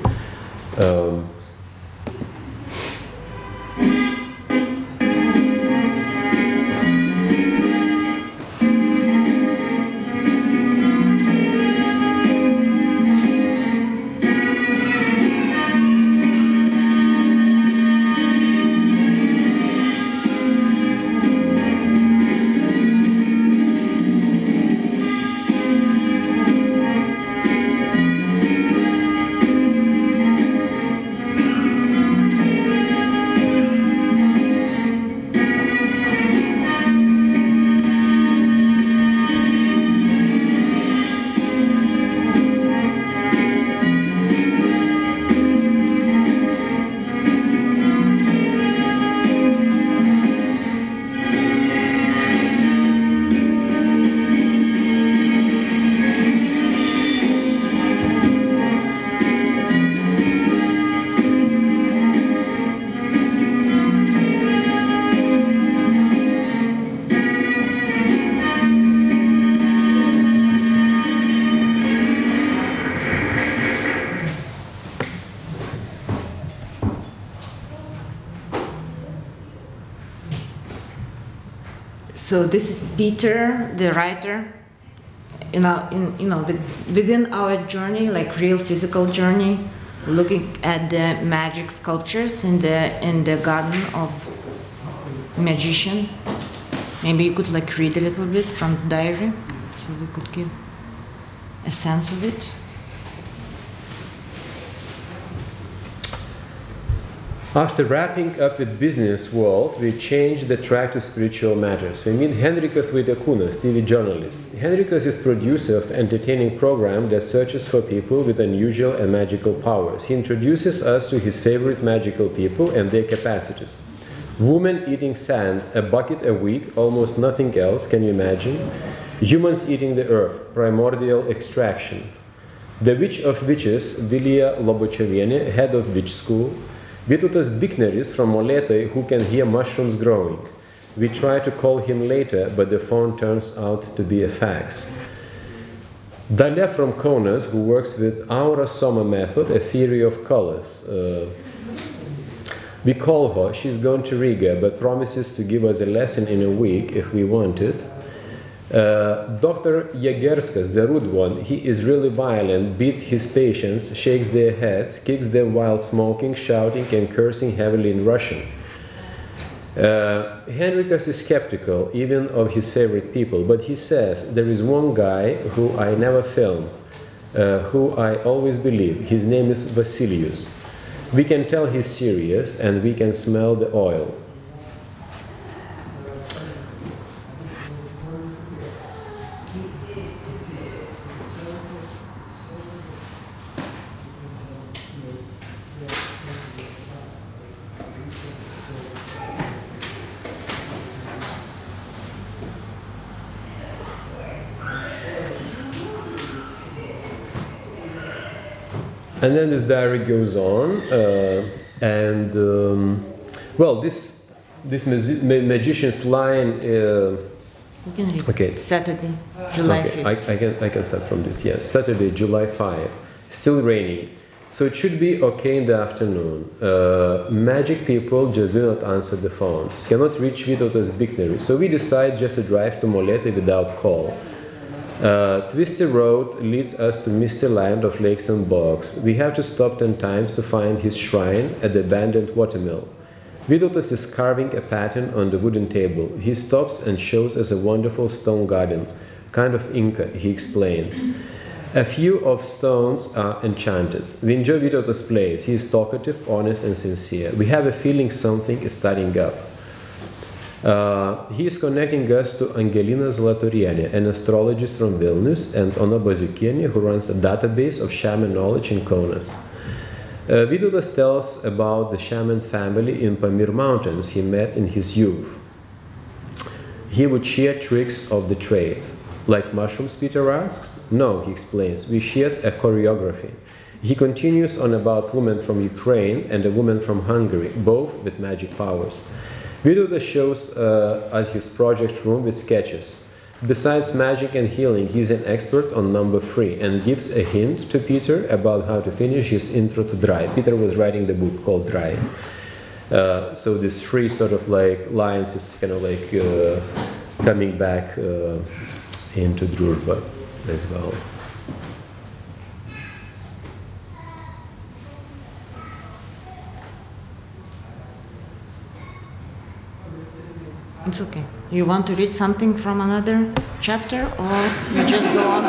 So this is Peter, the writer. Within our journey, like real physical journey, looking at the magic sculptures in the garden of magician. Maybe you could like read a little bit from the diary, so we could give a sense of it. After wrapping up with business world, we change the track to spiritual matters. We meet Henrikas Vaitiekūnas, TV journalist. Henrikas is producer of entertaining program that searches for people with unusual and magical powers. He introduces us to his favorite magical people and their capacities. Women eating sand, a bucket a week, almost nothing else, can you imagine? Humans eating the earth, primordial extraction. The witch of witches, Vilija Lobočevienė, head of witch school. Vytautas Bikneris from Molėtai, who can hear mushrooms growing. We try to call him later, but the phone turns out to be a fax. Dalia from Kaunas, who works with Aura Soma method, a theory of colors. We call her, she's going to Riga, but promises to give us a lesson in a week if we want it. Dr. Jagerskas, the rude one, he is really violent, beats his patients, shakes their heads, kicks them while smoking, shouting and cursing heavily in Russian. Henrikas is skeptical, even of his favorite people, but he says, there is one guy who I never filmed, who I always believe. His name is Vasilius. We can tell he's serious and we can smell the oil. And then this diary goes on, well, this magician's line. You can read. Okay. Saturday, July 5th. I can start from this. Yes, Saturday, July 5. Still raining, so it should be okay in the afternoon. Magic people just do not answer the phones. Cannot reach Vytautas Bikneris, so we decide just to drive to Molėtai without call. Twisty road leads us to misty land of lakes and bogs. We have to stop 10 times to find his shrine at the abandoned watermill. Vytautas is carving a pattern on the wooden table. He stops and shows us a wonderful stone garden, kind of Inca, he explains. A few of stones are enchanted. We enjoy Vytautas' plays. He is talkative, honest and sincere. We have a feeling something is starting up. He is connecting us to Angelina Zlatorienė, an astrologist from Vilnius, and Ona Baziukienė, who runs a database of shaman knowledge in Kaunas. Vytautas tells about the shaman family in Pamir Mountains he met in his youth. He would share tricks of the trade. Like mushrooms, Peter asks? No, he explains, we shared a choreography. He continues on about women from Ukraine and a woman from Hungary, both with magic powers. Vytautas shows us his project room with sketches. Besides magic and healing, he's an expert on number 3 and gives a hint to Peter about how to finish his intro to Dry. Peter was writing the book called Dry. So this 3 sort of like lines is kind of like coming back into Druzhba as well. It's okay. You want to read something from another chapter, or you just go on?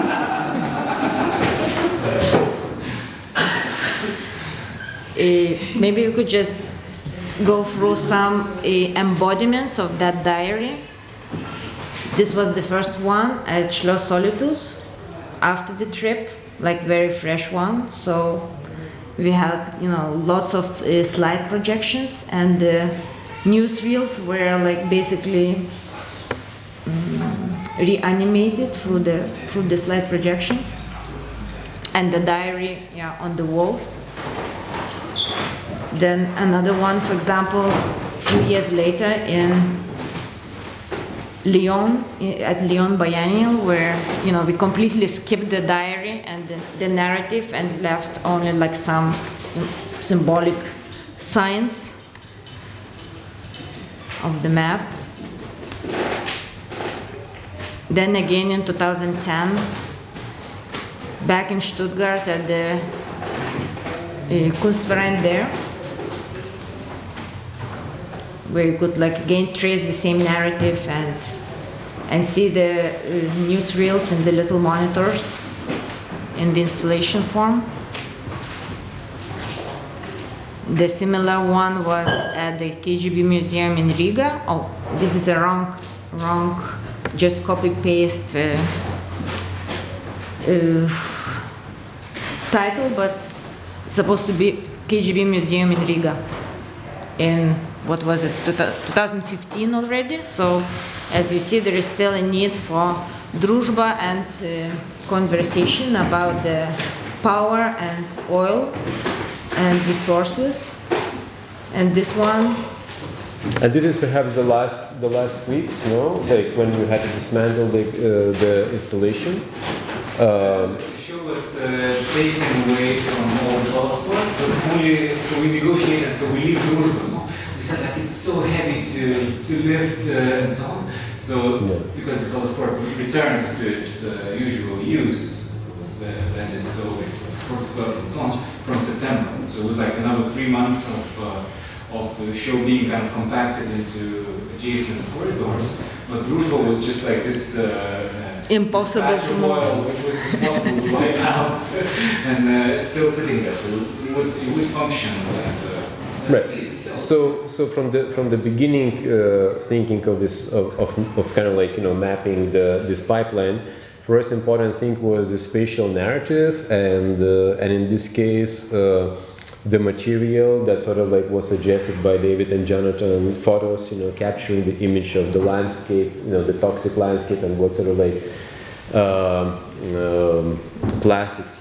Maybe you could just go through some embodiments of that diary. This was the first one at Schloss Solitude after the trip, like very fresh one. So we had, lots of slide projections, and the newsreels were like basically reanimated through the slide projections, and the diary on the walls. Then another one, for example, a few years later in Lyon, at Lyon Biennial, where we completely skipped the diary and the narrative and left only like some symbolic signs of the map. Then again in 2010, back in Stuttgart at the Kunstverein there, where you could like again trace the same narrative and see the newsreels and the little monitors in the installation form. The similar one was at the KGB museum in Riga. Oh, this is a wrong, just copy-paste title, but it's supposed to be KGB museum in Riga. In what was it, 2015 already? So, as you see, there is still a need for Druzhba and conversation about the power and oil and resources. And this one. And this is perhaps the last weeks, no? Like when you had to dismantle the installation. The show was taken away from all the sport, but only so we negotiated. So we leave Druzhba. No? We said that it's so heavy to lift and so on. So because the gold sport returns to its usual use, that is so sports club and so on from September. So it was like another 3 months of the show being kind of compacted into adjacent corridors. But Druzhba was just like this. Impossible to move. Which was impossible to wipe out, and still sitting there. So it would function. Right. So from the beginning, thinking of this of kind of like mapping this pipeline, first important thing was the spatial narrative, and in this case, the material that sort of like was suggested by David and Jonathan, photos, capturing the image of the landscape, the toxic landscape, and what sort of like plastics,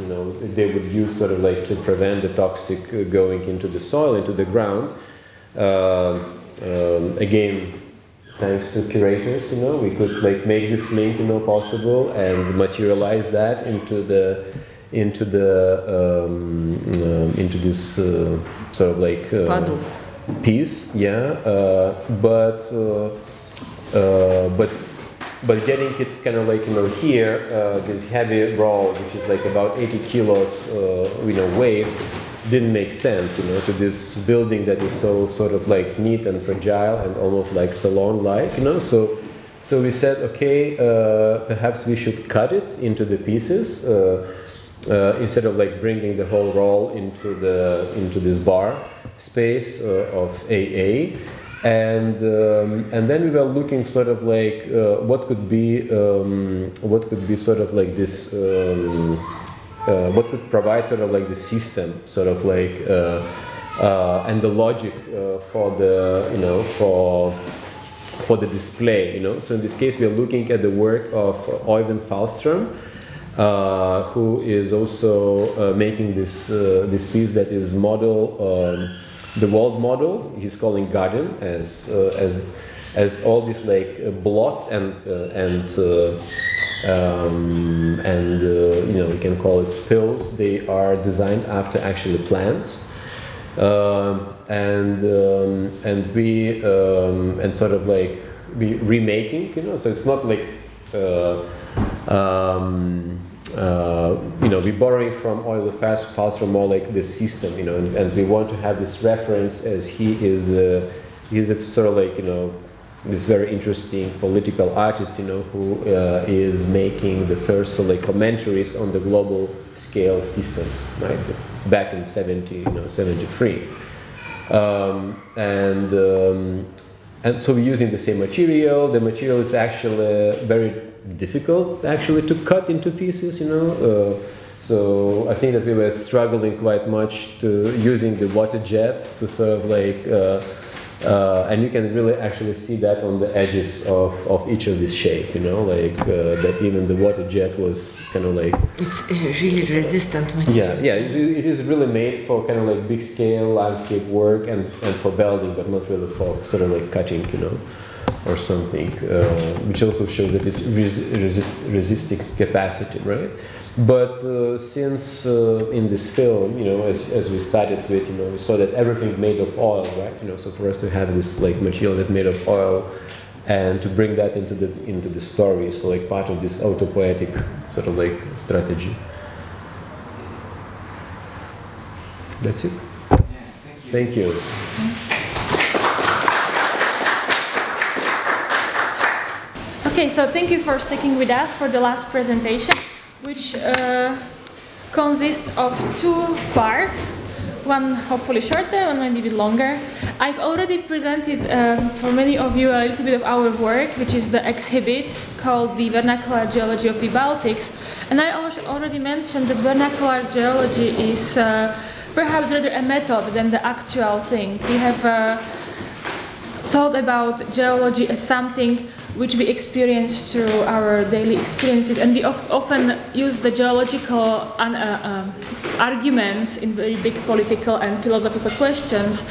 they would use sort of like to prevent the toxic going into the soil, into the ground. Again, thanks to curators, we could like make this link, possible and materialize that into this sort of like piece, but getting it kind of like here, this heavy roll, which is like about 80 kilos, weight, didn't make sense, to this building that is so sort of like neat and fragile and almost like salon-like, So we said, okay, perhaps we should cut it into the pieces instead of like bringing the whole roll into this bar space of AA. And then we were looking sort of like what could be sort of like this what could provide sort of like the system, sort of like and the logic for the for the display, So in this case, we are looking at the work of Øyvind Fahlström, who is also making this piece that is the world model. He's calling garden as all these like blots and we can call it spills. They are designed after actually plants, and sort of like we remaking. So it's not like. We're borrowing from Øyvind Fahlström more like the system, and we want to have this reference as he's the sort of like, this very interesting political artist, who is making the first sort of like commentaries on the global scale systems, right? Back in 73. And so we're using the same material. The material is actually very difficult actually to cut into pieces, so I think that we were struggling quite much to using the water jet to sort of like and you can really actually see that on the edges of each of this shape, that even the water jet was kind of like it's a really resistant material. It is really made for kind of like big scale landscape work and for welding, but not really for sort of like cutting, or something, which also shows that it's resisting capacity, right? But since in this film, as we started with, we saw that everything made of oil, right? So for us to have this like material that made of oil, and to bring that into the story, so like part of this autopoietic sort of like strategy. That's it. Yeah, thank you. Okay, so thank you for sticking with us for the last presentation, which consists of 2 parts, one hopefully shorter, one maybe a bit longer. I've already presented for many of you a little bit of our work, which is the exhibit called The Vernacular Geology of the Baltics. And I already mentioned that vernacular geology is perhaps rather a method than the actual thing. We have thought about geology as something which we experience through our daily experiences, and we often use the geological arguments in very big political and philosophical questions.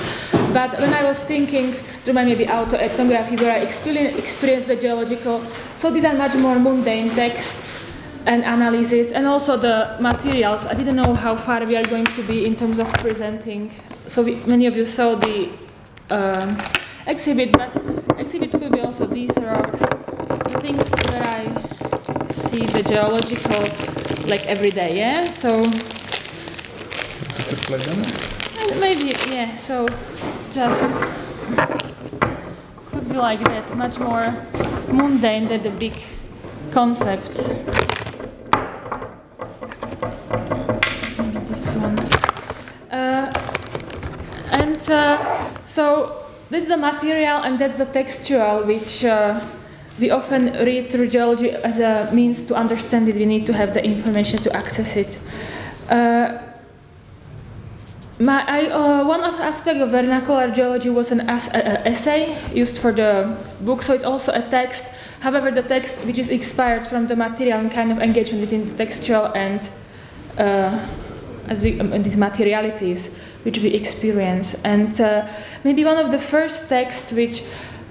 But when I was thinking through my maybe autoethnography, where I experienced the geological, so these are much more mundane texts and analysis, and also the materials. I didn't know how far we are going to be in terms of presenting. So many of you saw the exhibit, but exhibit could be also these rocks, the things where I see the geological like every day, yeah? So maybe, yeah, so just could be like that, much more mundane than the big concepts. Maybe this one. So that's the material and that's the textual, which we often read through geology as a means to understand it. We need to have the information to access it. One of the aspects of vernacular geology was an essay used for the book, so it's also a text. However, the text which is inspired from the material and kind of engagement between the textual and these materialities which we experience. And maybe one of the first texts which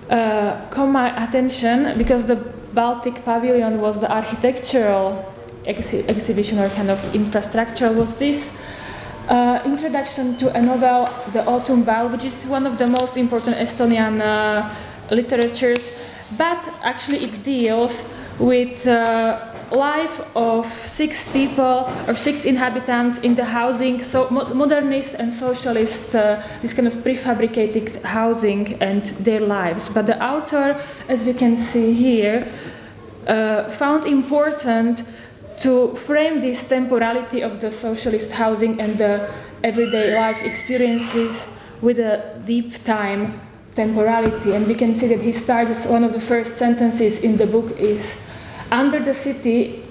caught my attention, because the Baltic Pavilion was the architectural exhibition or kind of infrastructure, was this introduction to a novel, The Autumn Bough, which is one of the most important Estonian literatures, but actually it deals with life of 6 people or 6 inhabitants in the housing, so modernist and socialist, this kind of prefabricated housing and their lives. But the author, as we can see here, found important to frame this temporality of the socialist housing and the everyday life experiences with a deep time temporality. And we can see that he starts, one of the first sentences in the book is, "Under the city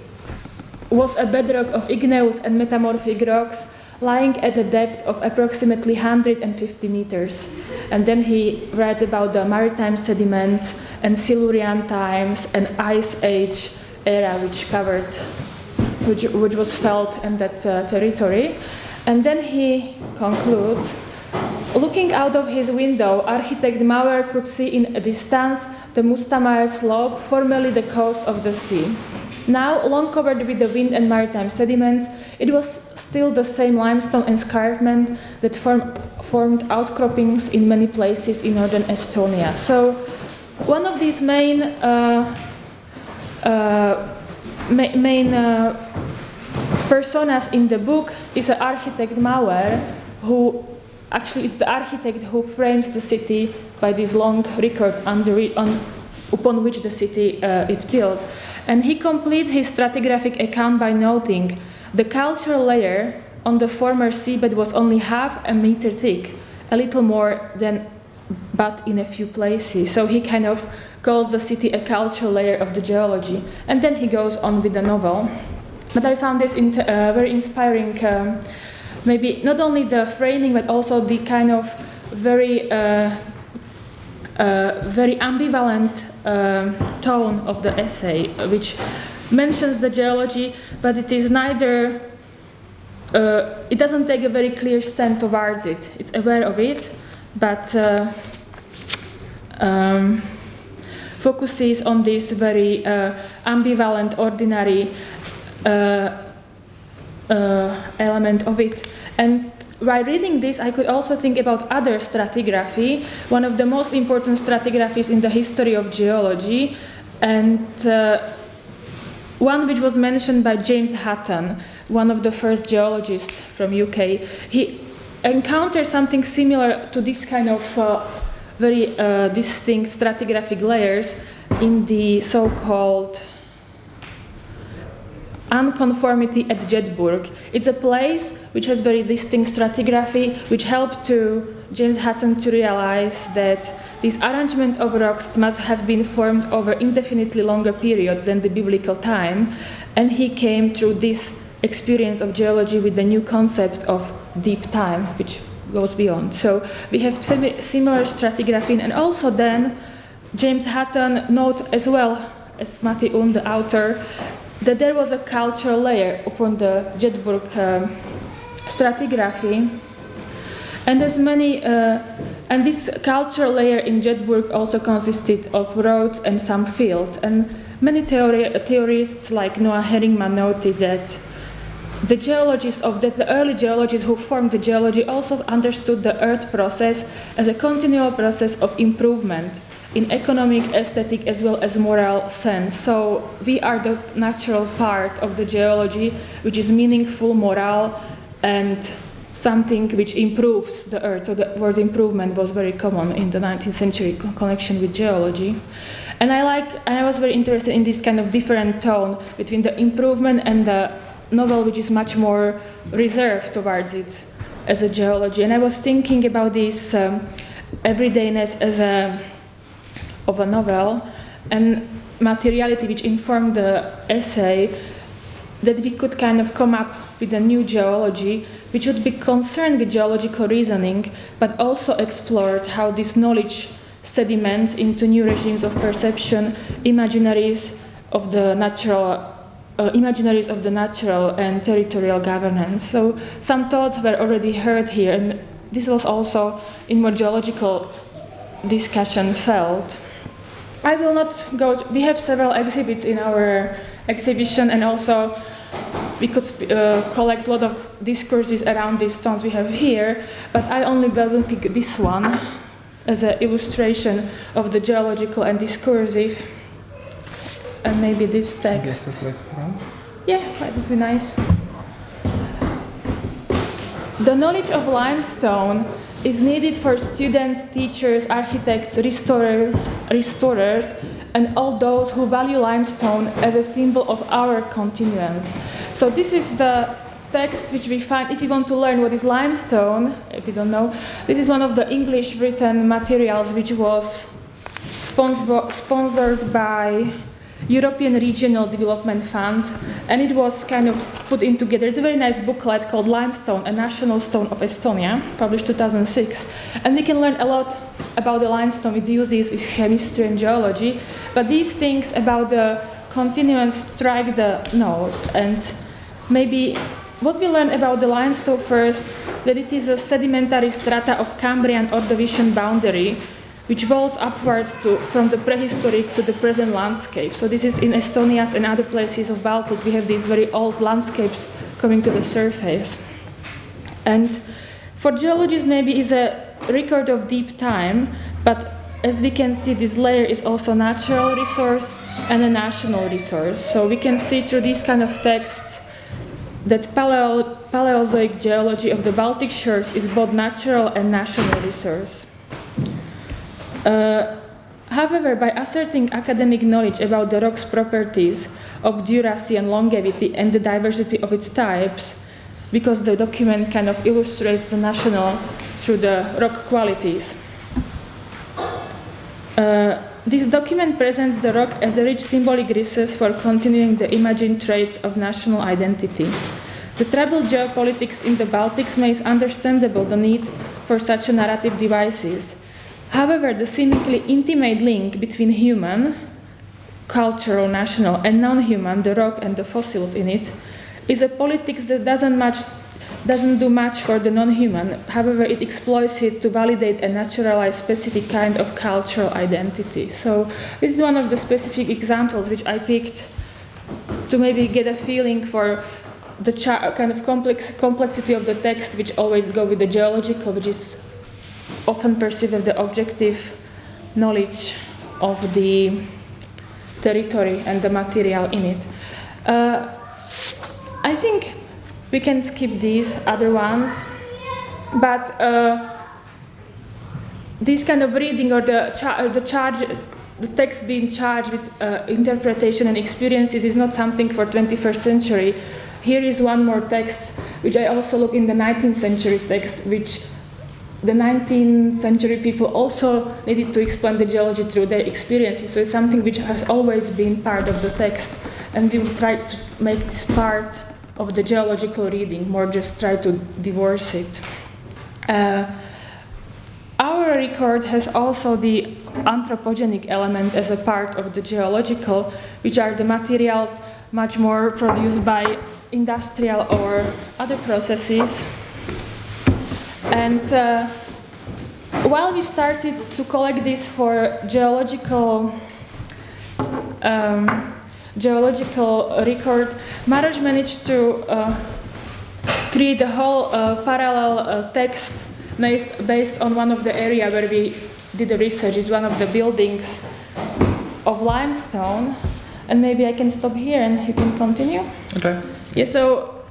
was a bedrock of igneous and metamorphic rocks lying at a depth of approximately 150 meters. And then he writes about the maritime sediments and Silurian times and Ice Age era which was felt in that territory. And then he concludes, looking out of his window, architect Mauer could see in a distance the Mustamaya slope, formerly the coast of the sea. Now, long covered with the wind and maritime sediments, it was still the same limestone escarpment that formed outcroppings in many places in northern Estonia. So, one of these main personas in the book is an architect Mauer, who actually is the architect who frames the city by this long record upon which the city is built. And he completes his stratigraphic account by noting the cultural layer on the former seabed was only half a meter thick, a little more than but in a few places. So he kind of calls the city a cultural layer of the geology. And then he goes on with the novel. But I found this very inspiring, maybe not only the framing, but also the kind of very ambivalent tone of the essay, which mentions the geology, but it is neither, it doesn't take a very clear stand towards it. It's aware of it, but focuses on this very ambivalent, ordinary element of it. And while reading this, I could also think about other stratigraphy, one of the most important stratigraphies in the history of geology, and one which was mentioned by James Hutton, one of the first geologists from UK. He encountered something similar to this kind of very distinct stratigraphic layers in the so-called Unconformity at Jedburgh. It's a place which has very distinct stratigraphy, which helped to James Hutton to realize that this arrangement of rocks must have been formed over indefinitely longer periods than the biblical time, and he came through this experience of geology with the new concept of deep time, which goes beyond. So we have similar stratigraphy, and also then James Hutton note as well as Matti Un, the author, that there was a cultural layer upon the Jedburgh stratigraphy, and as many, and this cultural layer in Jedburgh also consisted of roads and some fields. And many theorists like Noah Herringman noted that the early geologists who formed the geology also understood the earth process as a continual process of improvement in economic, aesthetic, as well as moral sense. So we are the natural part of the geology, which is meaningful, moral, and something which improves the earth. So the word improvement was very common in the 19th century connection with geology. And I was very interested in this kind of different tone between the improvement and the novel, which is much more reserved towards it as a geology. And I was thinking about this everydayness of a novel and materiality which informed the essay, that we could kind of come up with a new geology which would be concerned with geological reasoning, but also explored how this knowledge sediments into new regimes of perception, imaginaries of the natural and territorial governance. So some thoughts were already heard here, and this was also in more geological discussion felt. I will not go. We have several exhibits in our exhibition, and also we could collect a lot of discourses around these stones we have here, but I only will pick this one as an illustration of the geological and discursive, and maybe this text. Yeah, that would be nice. The knowledge of limestone is needed for students, teachers, architects, restorers, and all those who value limestone as a symbol of our continuance. So this is the text which we find if you want to learn what is limestone, if you don't know. This is one of the English written materials which was sponsored by European Regional Development Fund, and it was kind of put in together. It's a very nice booklet called Limestone, a National Stone of Estonia, published 2006. And we can learn a lot about the limestone it uses, its chemistry and geology, but these things about the continuance strike the notes. And maybe what we learn about the limestone first, that it is a sedimentary strata of Cambrian Ordovician boundary, which vaults upwards from the prehistoric to the present landscape. So this is in Estonia and other places of Baltic. We have these very old landscapes coming to the surface. And for geologists, maybe is a record of deep time, but as we can see, this layer is also a natural resource and a national resource. So we can see through these kind of texts that Paleozoic geology of the Baltic shores is both natural and national resource. However, by asserting academic knowledge about the rock's properties of duracy and longevity and the diversity of its types, because the document kind of illustrates the national through the rock qualities. This document presents the rock as a rich symbolic resource for continuing the imagined traits of national identity. The troubled geopolitics in the Baltics makes understandable the need for such a narrative devices. However, the seemingly intimate link between human, cultural, national, and non-human, the rock and the fossils in it, is a politics that doesn't do much for the non-human. However, it exploits it to validate and naturalize specific kind of cultural identity. So this is one of the specific examples which I picked to maybe get a feeling for the kind of complexity of the text, which always go with the geological, which is often perceived as the objective knowledge of the territory and the material in it. I think we can skip these other ones, but this kind of reading or the text being charged with interpretation and experiences is not something for 21st century. Here is one more text, which I also look in the 19th century text, which the 19th century people also needed to explain the geology through their experiences. So it's something which has always been part of the text, and we will try to make this part of the geological reading, more just try to divorce it. Our record has also the anthropogenic element as a part of the geological, which are the materials much more produced by industrial or other processes. And while we started to collect this for geological record, Maroš managed to create a whole parallel text based on one of the area where we did the research. It's one of the buildings of limestone. And maybe I can stop here and you can continue. Okay. Yeah, so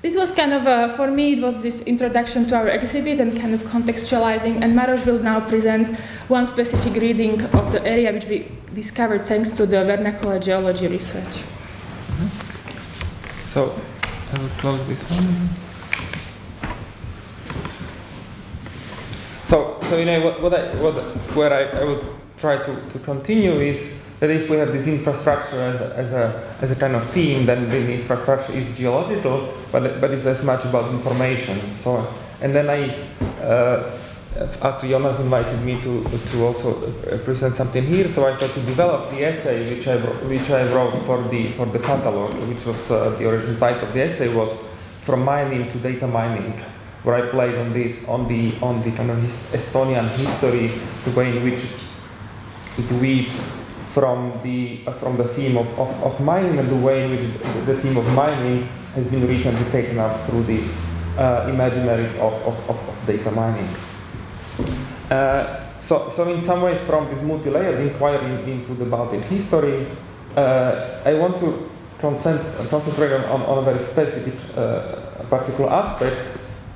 this was kind of, for me, it was this introduction to our exhibit and kind of contextualizing. And Maroš will now present one specific reading of the area which we discovered thanks to the vernacular geology research. So I will close this one. So you know where I will try to continue is that if we have this infrastructure as a kind of theme, then the infrastructure is geological, but it's as much about information. So, and then after Jonas invited me to also present something here, so I tried to develop the essay which I wrote for the catalog, which was the original title of the essay was From Mining to Data Mining, where I played on the kind of Estonian history, the way in which it weaves from the theme of mining, and the way in which the theme of mining has been recently taken up through these imaginaries of data mining. So in some ways, from this multi-layered inquiry into the Baltic history, I want to concentrate on a very specific particular aspect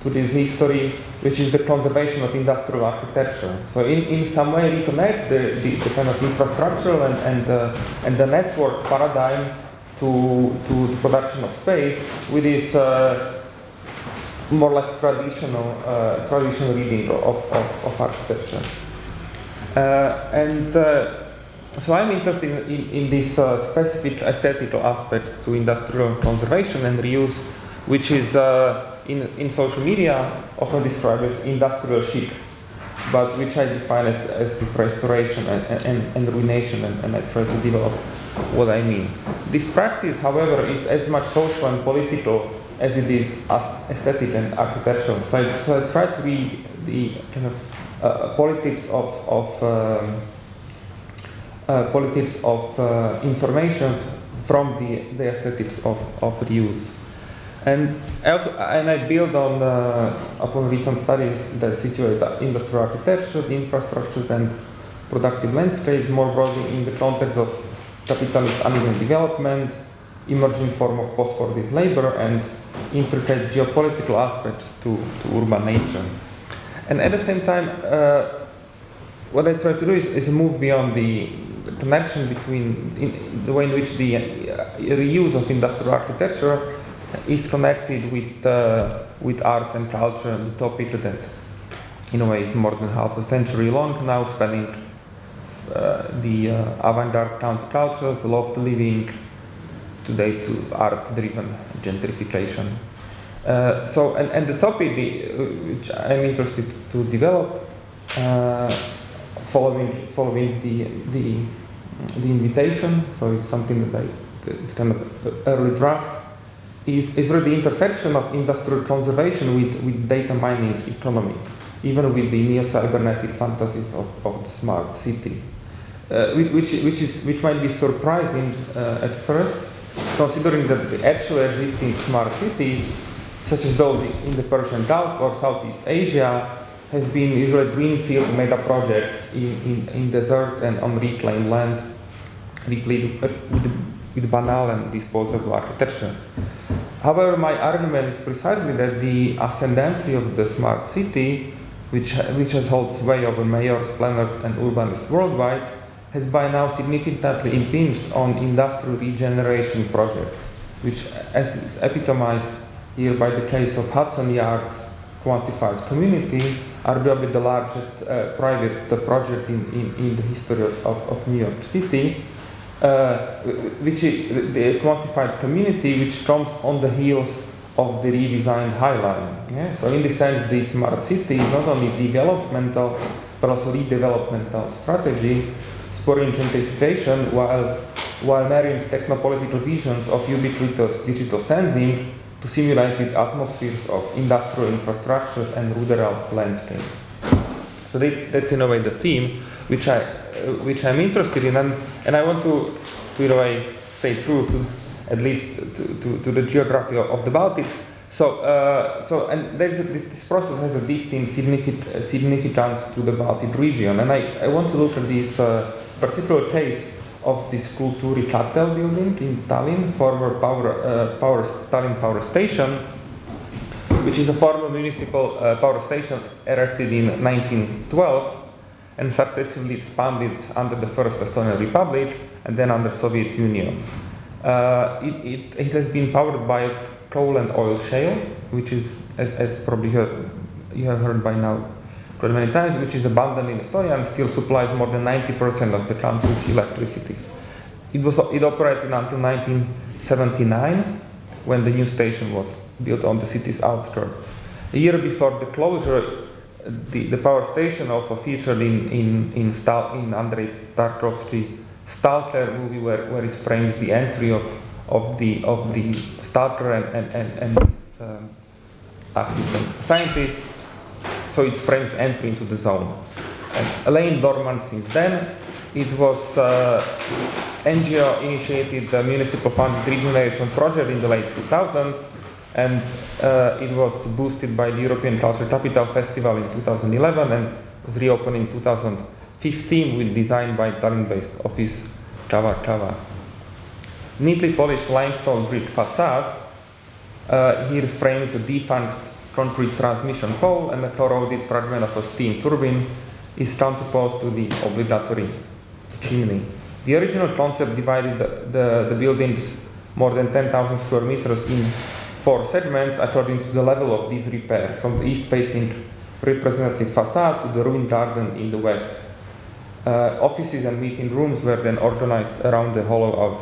to this history, which is the conservation of industrial architecture. So in some way reconnect the kind of infrastructural and the network paradigm to the production of space with this more like traditional reading of architecture. So I'm interested in this specific aesthetical aspect to industrial conservation and reuse, which is in social media often described as industrial chic, but which I define as this restoration and ruination, and I try to develop what I mean. This practice, however, is as much social and political as it is aesthetic and architectural. So I try to be the kind of politics of information from the aesthetics of reuse. And I build upon recent studies that situate industrial architecture, infrastructures, and productive landscapes more broadly in the context of capitalist uneven development, emerging form of post-Fordist labor, and intricate geopolitical aspects to urban nature. And at the same time, what I try to do is move beyond the connection between the way in which the reuse of industrial architecture is connected with arts and culture, the topic that in a way is more than half a century long now, spanning the avant-garde counterculture, the loft living, today to arts-driven gentrification. So the topic which I'm interested to develop, following the invitation, so it's something that it's kind of early draft, is really the intersection of industrial conservation with data mining economy, even with the neo-cybernetic fantasies of the smart city, which might be surprising at first, considering that the actually existing smart cities, such as those in the Persian Gulf or Southeast Asia, have been usually greenfield mega projects in deserts and on reclaimed land, replete with banal and disposable architecture. However, my argument is precisely that the ascendancy of the smart city, which has held sway over mayors, planners, and urbanists worldwide, has by now significantly impinged on industrial regeneration projects, which, as is epitomized here by the case of Hudson Yards quantified community, arguably the largest private project in the history of New York City, which is the quantified community which comes on the heels of the redesigned High Line. Yeah? So in this sense, the smart city is not only developmental, but also redevelopmental strategy, spurring gentrification while marrying technopolitical visions of ubiquitous digital sensing to simulated atmospheres of industrial infrastructures and rural landscapes. So that's in a way the theme which I'm interested in, and I want to in a way stay true to at least to the geography of the Baltic. So and this process has a distinct significance to the Baltic region, and I want to look at this particular case of this Kulturi Katel building in Tallinn, former Tallinn Power Station, which is a former municipal power station erected in 1912 and successively expanded under the First Estonian Republic and then under Soviet Union. It has been powered by a coal and oil shale, which is, as probably you have heard by now quite many times, which is abundant in Estonia and still supplies more than 90% of the country's electricity. It operated until 1979, when the new station was built on the city's outskirts. A year before the closure, the power station also featured in Andrei Tarkovsky Stalker movie, where it frames the entry of the stalker and his scientist. So it frames entry into the zone. And laying dormant since then, it was NGO initiated the municipal funded regeneration project in the late 2000s, and it was boosted by the European Culture Capital Festival in 2011 and was reopened in 2015 with design by Tallinn-based office Kava. Neatly polished limestone brick facade here frames a defunct concrete transmission pole, and a corroded fragment of a steam turbine is counterposed to the obligatory chimney. The original concept divided the building's more than 10,000 square meters in 4 segments according to the level of disrepair, from the east-facing representative facade to the ruined garden in the west. offices and meeting rooms were then organized around the hollowed-out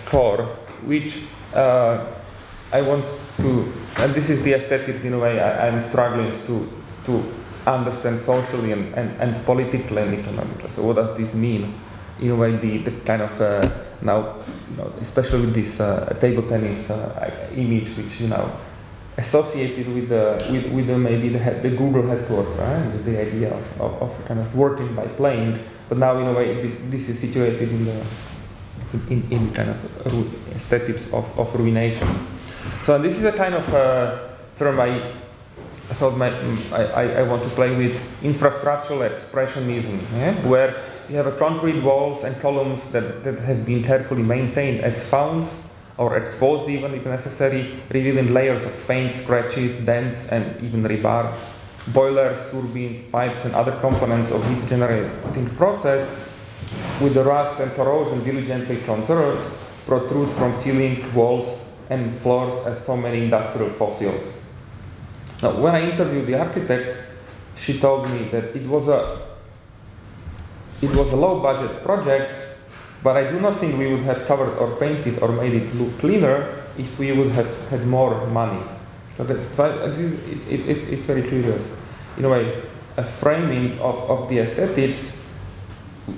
core, which I want to, and this is the aesthetics in a way I'm struggling to understand socially and politically and economically. So what does this mean? In a way, the kind of now, especially with this table tennis image, which associated with maybe the Google headquarters, right? The idea of kind of working by plane, but now in a way this is situated in kind of aesthetics of ruination. So this is a kind of term I thought I want to play with, infrastructural expressionism, where you have a concrete walls and columns that have been carefully maintained as found or exposed even if necessary, revealing layers of paint, scratches, dents, and even rebar. Boilers, turbines, pipes, and other components of heat generating process with the rust and corrosion diligently conserved protrude from ceiling, walls, and floors as so many industrial fossils. Now, when I interviewed the architect, she told me that it was a low-budget project, but I do not think we would have covered or painted or made it look cleaner if we would have had more money. So it's very curious. In a way, a framing of the aesthetics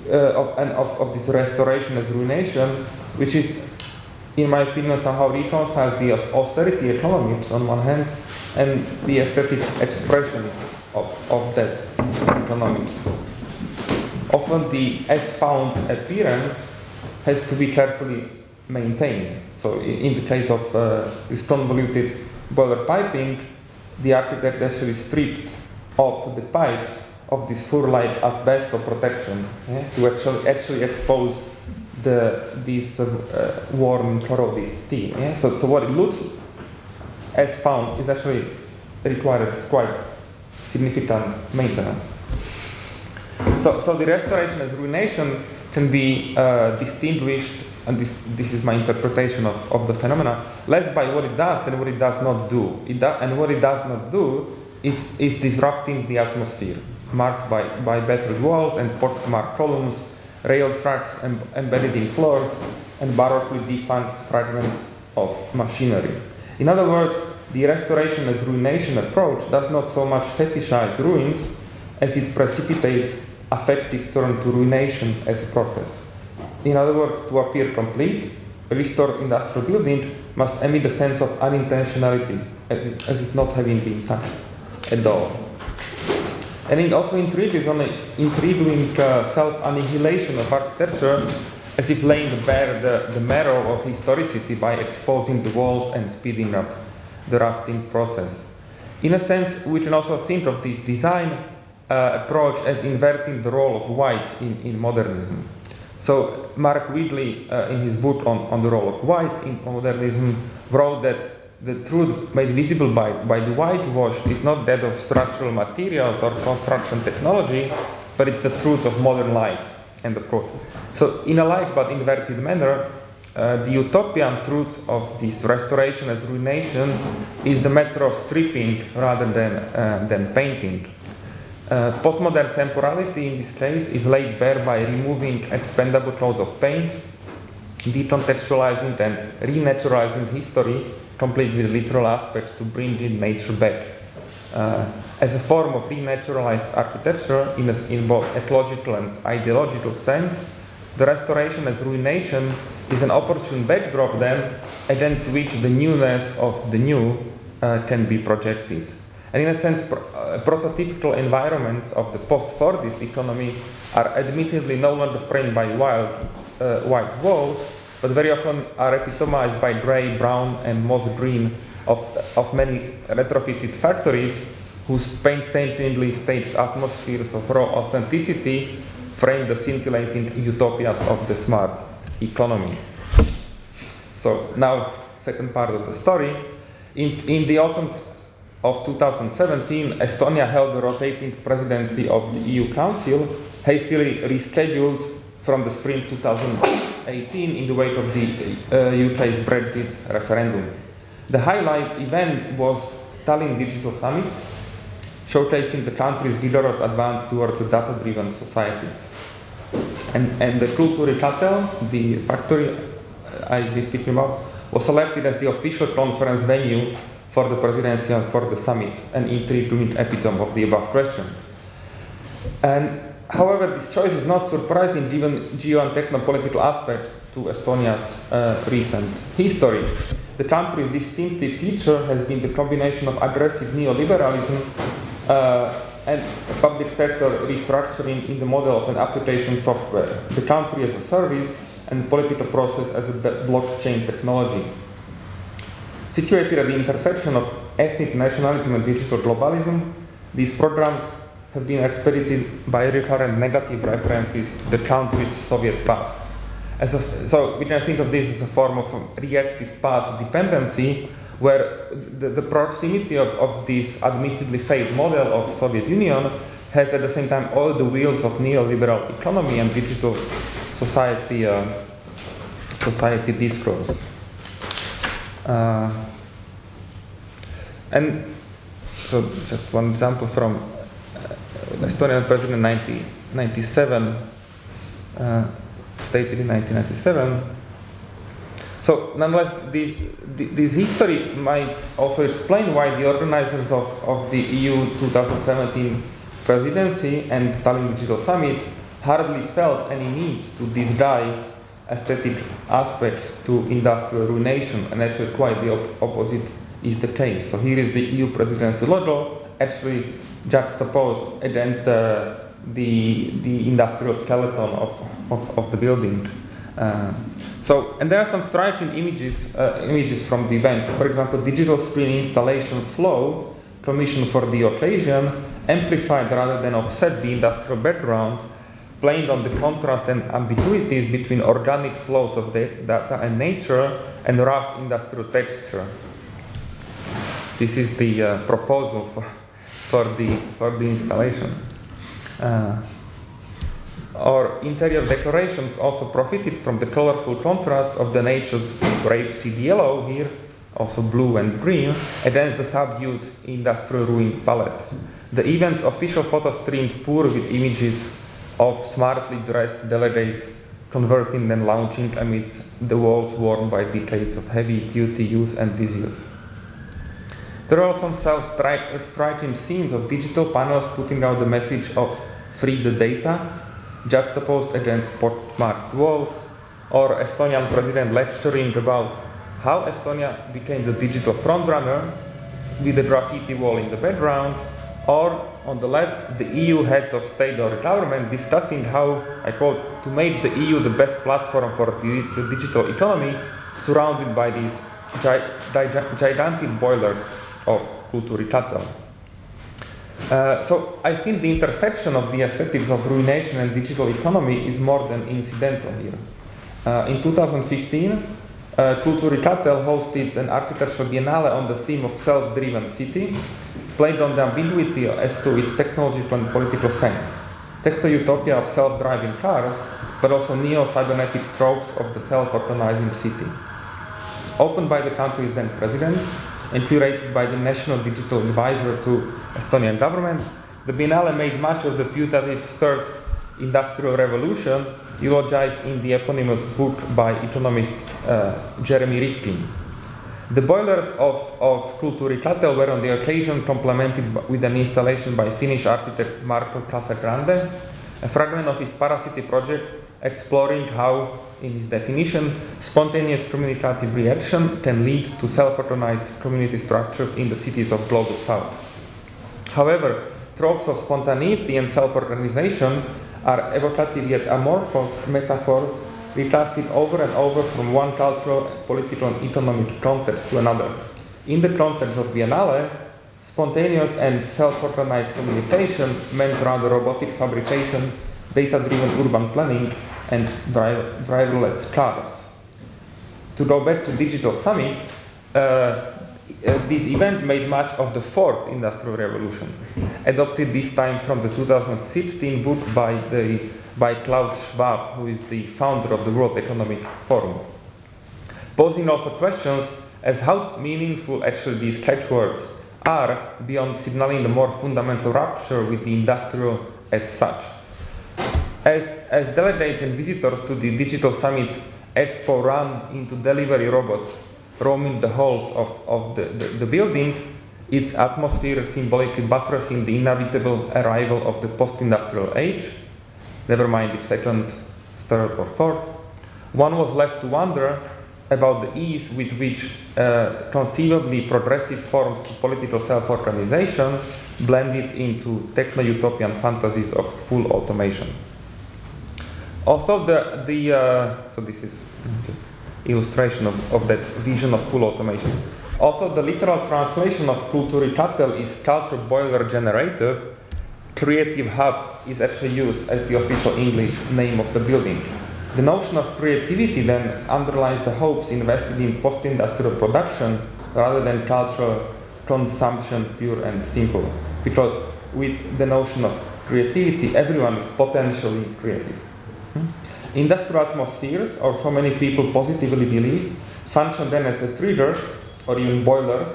of this restoration as ruination, which is, in my opinion, somehow reconciles the austerity economics on one hand and the aesthetic expression of that economics. Often the as-found appearance has to be carefully maintained. So in the case of this convoluted boiler piping, the architect actually stripped off the pipes of this fur-like asbestos protection to actually expose this worn corroded steel. So what it looks as found is actually requires quite significant maintenance. So the restoration as ruination can be distinguished, and this is my interpretation of the phenomena, less by what it does than what it does not do. And what it does not do is disrupting the atmosphere, marked by battered walls and pockmarked columns, rail tracks embedded in floors, and baroquely defunct fragments of machinery. In other words, the restoration as ruination approach does not so much fetishize ruins as it precipitates affective turn to ruination as a process. In other words, to appear complete, a restored industrial building must emit a sense of unintentionality as it not having been touched at all. And it also intrigues on the intriguing self-annihilation of architecture, as if laying bare the marrow of historicity by exposing the walls and speeding up the rusting process. In a sense, we can also think of this design approach as inverting the role of white in modernism. So Mark Widley, in his book on the role of white in modernism, wrote that the truth made visible by the whitewash is not that of structural materials or construction technology, but it's the truth of modern life. End of quote. So in a like but inverted manner, the utopian truth of this restoration as ruination is the matter of stripping rather than painting. Postmodern temporality in this case is laid bare by removing expendable clothes of paint, decontextualizing and renaturalizing history, complete with literal aspects to bring in nature back. As a form of renaturalized architecture in both ecological and ideological sense, the restoration as ruination is an opportune backdrop then against which the newness of the new can be projected. And in a sense, prototypical environments of the post-Fordist economy are admittedly no longer framed by white walls, but very often are epitomized by grey, brown, and moss green of many retrofitted factories whose painstakingly staged atmospheres of raw authenticity frame the scintillating utopias of the smart economy. So now, second part of the story. In the autumn of 2017, Estonia held the rotating presidency of the EU Council, hastily rescheduled from the spring 2018 in the wake of the UK's Brexit referendum. The highlight event was Tallinn Digital Summit, showcasing the country's vigorous advance towards a data-driven society. And the Kultūrkatels, the factory I've been speaking about, was selected as the official conference venue for the presidency and for the summit, an intriguing epitome of the above questions. And however, this choice is not surprising given geo and techno-political aspects to Estonia's recent history. The country's distinctive feature has been the combination of aggressive neoliberalism and public sector restructuring in the model of an application software, the country as a service, and political process as a blockchain technology. Situated at the intersection of ethnic nationalism and digital globalism, these programs have been expedited by recurrent negative references to the country's Soviet past. So we can think of this as a form of reactive past dependency, where the proximity of this admittedly failed model of Soviet Union has at the same time all the wheels of neoliberal economy and digital society discourse. And so just one example from Estonian President 1997, stated in 1997. So nonetheless, this history might also explain why the organizers of the EU 2017 presidency and Tallinn Digital Summit hardly felt any need to disguise aesthetic aspects to industrial ruination, and actually quite the opposite is the case. So here is the EU presidency logo actually juxtaposed against the industrial skeleton of the building. And there are some striking images from the event. So for example, digital screen installation flow, commissioned for the occasion, amplified rather than offset the industrial background, playing on the contrast and ambiguities between organic flows of data and nature and rough industrial texture. This is the proposal for the installation. Our interior decoration also profited from the colorful contrast of the nature's rapeseed yellow here, also blue and green, against the subdued industrial ruin palette. The event's official photo streamed poor with images of smartly dressed delegates conversing and lounging amidst the walls worn by decades of heavy-duty use and disuse. There are also some striking scenes of digital panels putting out the message of free the data, juxtaposed against pockmarked walls, or Estonian president lecturing about how Estonia became the digital frontrunner with a graffiti wall in the background, or on the left, the EU heads of state or government discussing how, I quote, to make the EU the best platform for the digital economy, surrounded by these gigantic boilers of Kultūrkatels. So I think the intersection of the aesthetics of ruination and digital economy is more than incidental here. In 2015, Kultūrkatels hosted an architectural biennale on the theme of self-driven city, played on the ambiguity as to its technological and political sense. Techno-utopia of self-driving cars, but also neo-cybernetic tropes of the self-organizing city. Opened by the country's then president, and curated by the National Digital Advisor to Estonian government, the Biennale made much of the putative Third Industrial Revolution, eulogized in the eponymous book by economist Jeremy Rifkin. The boilers of Kultūrkatels were on the occasion complemented with an installation by Finnish architect Marko Casagrande, a fragment of his Paracity project exploring how, in his definition, spontaneous communicative reaction can lead to self-organized community structures in the cities of Global South. However, tropes of spontaneity and self-organization are evocative yet amorphous metaphors recasted over and over from one cultural, political, and economic context to another. In the context of Biennale, spontaneous and self-organized communication meant rather robotic fabrication, data-driven urban planning, and driverless cars. To go back to Digital Summit, this event made much of the Fourth Industrial Revolution, adopted this time from the 2016 book by Klaus Schwab, who is the founder of the World Economic Forum, posing also questions as how meaningful actually these catchwords are beyond signaling the more fundamental rupture with the industrial as such. As delegates and visitors to the Digital Summit Expo run into delivery robots roaming the halls of the building, its atmosphere symbolically buttressing the inevitable arrival of the post-industrial age, never mind if second, third or fourth, one was left to wonder about the ease with which conceivably progressive forms of political self-organization blended into techno-utopian fantasies of full automation. Although so this is just illustration of that vision of full automation. Although the literal translation of Kulturitatel is culture boiler generator, Creative Hub is actually used as the official English name of the building. The notion of creativity then underlies the hopes invested in post-industrial production rather than cultural consumption, pure and simple. Because with the notion of creativity, everyone is potentially creative. Industrial atmospheres, or so many people positively believe, function then as the triggers, or even boilers,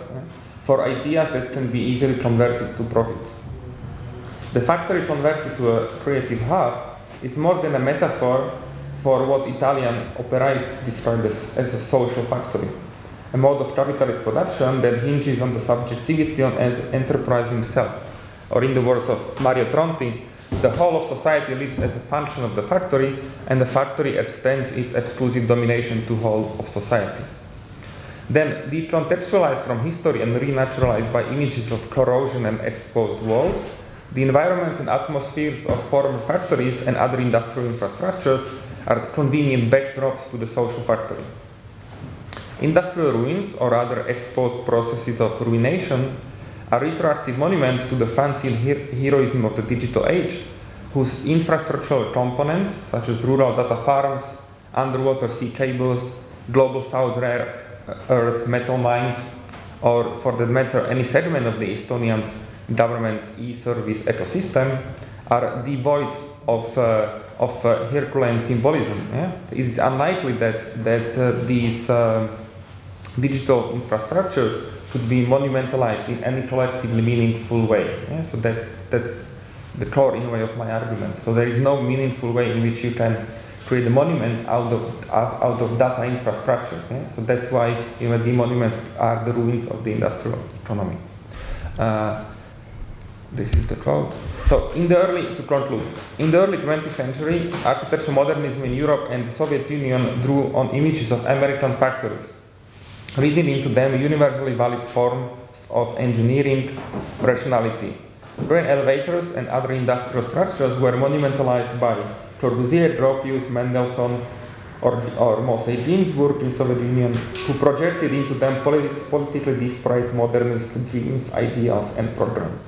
for ideas that can be easily converted to profits. The factory converted to a creative hub is more than a metaphor for what Italian operists describe as a social factory, a mode of capitalist production that hinges on the subjectivity of enterprising self. Or in the words of Mario Tronti, the whole of society lives as a function of the factory, and the factory extends its exclusive domination to whole of society. Then, decontextualized from history and renaturalized by images of corrosion and exposed walls, the environments and atmospheres of former factories and other industrial infrastructures are convenient backdrops to the social factory. Industrial ruins, or other exposed processes of ruination, are retroactive monuments to the fancy heroism of the digital age, whose infrastructural components, such as rural data farms, underwater sea cables, global south rare earth metal mines, or for that matter any segment of the Estonian government's e-service ecosystem, are devoid of Herculean symbolism. Yeah? It is unlikely that these digital infrastructures could be monumentalized in any collectively meaningful way. Yeah? So that's the core, in a way, of my argument. So there is no meaningful way in which you can create a monument out of data infrastructure. Yeah? So that's why the monuments are the ruins of the industrial economy. This is the quote. So, to conclude, in the early 20th century, architectural modernism in Europe and the Soviet Union drew on images of American factories, reading into them universally valid forms of engineering rationality. Grain elevators and other industrial structures were monumentalized by Corbusier, Gropius, Mendelssohn, or Moshe Ginsburg in Soviet Union, who projected into them politically disparate modernist dreams, ideals, and programs.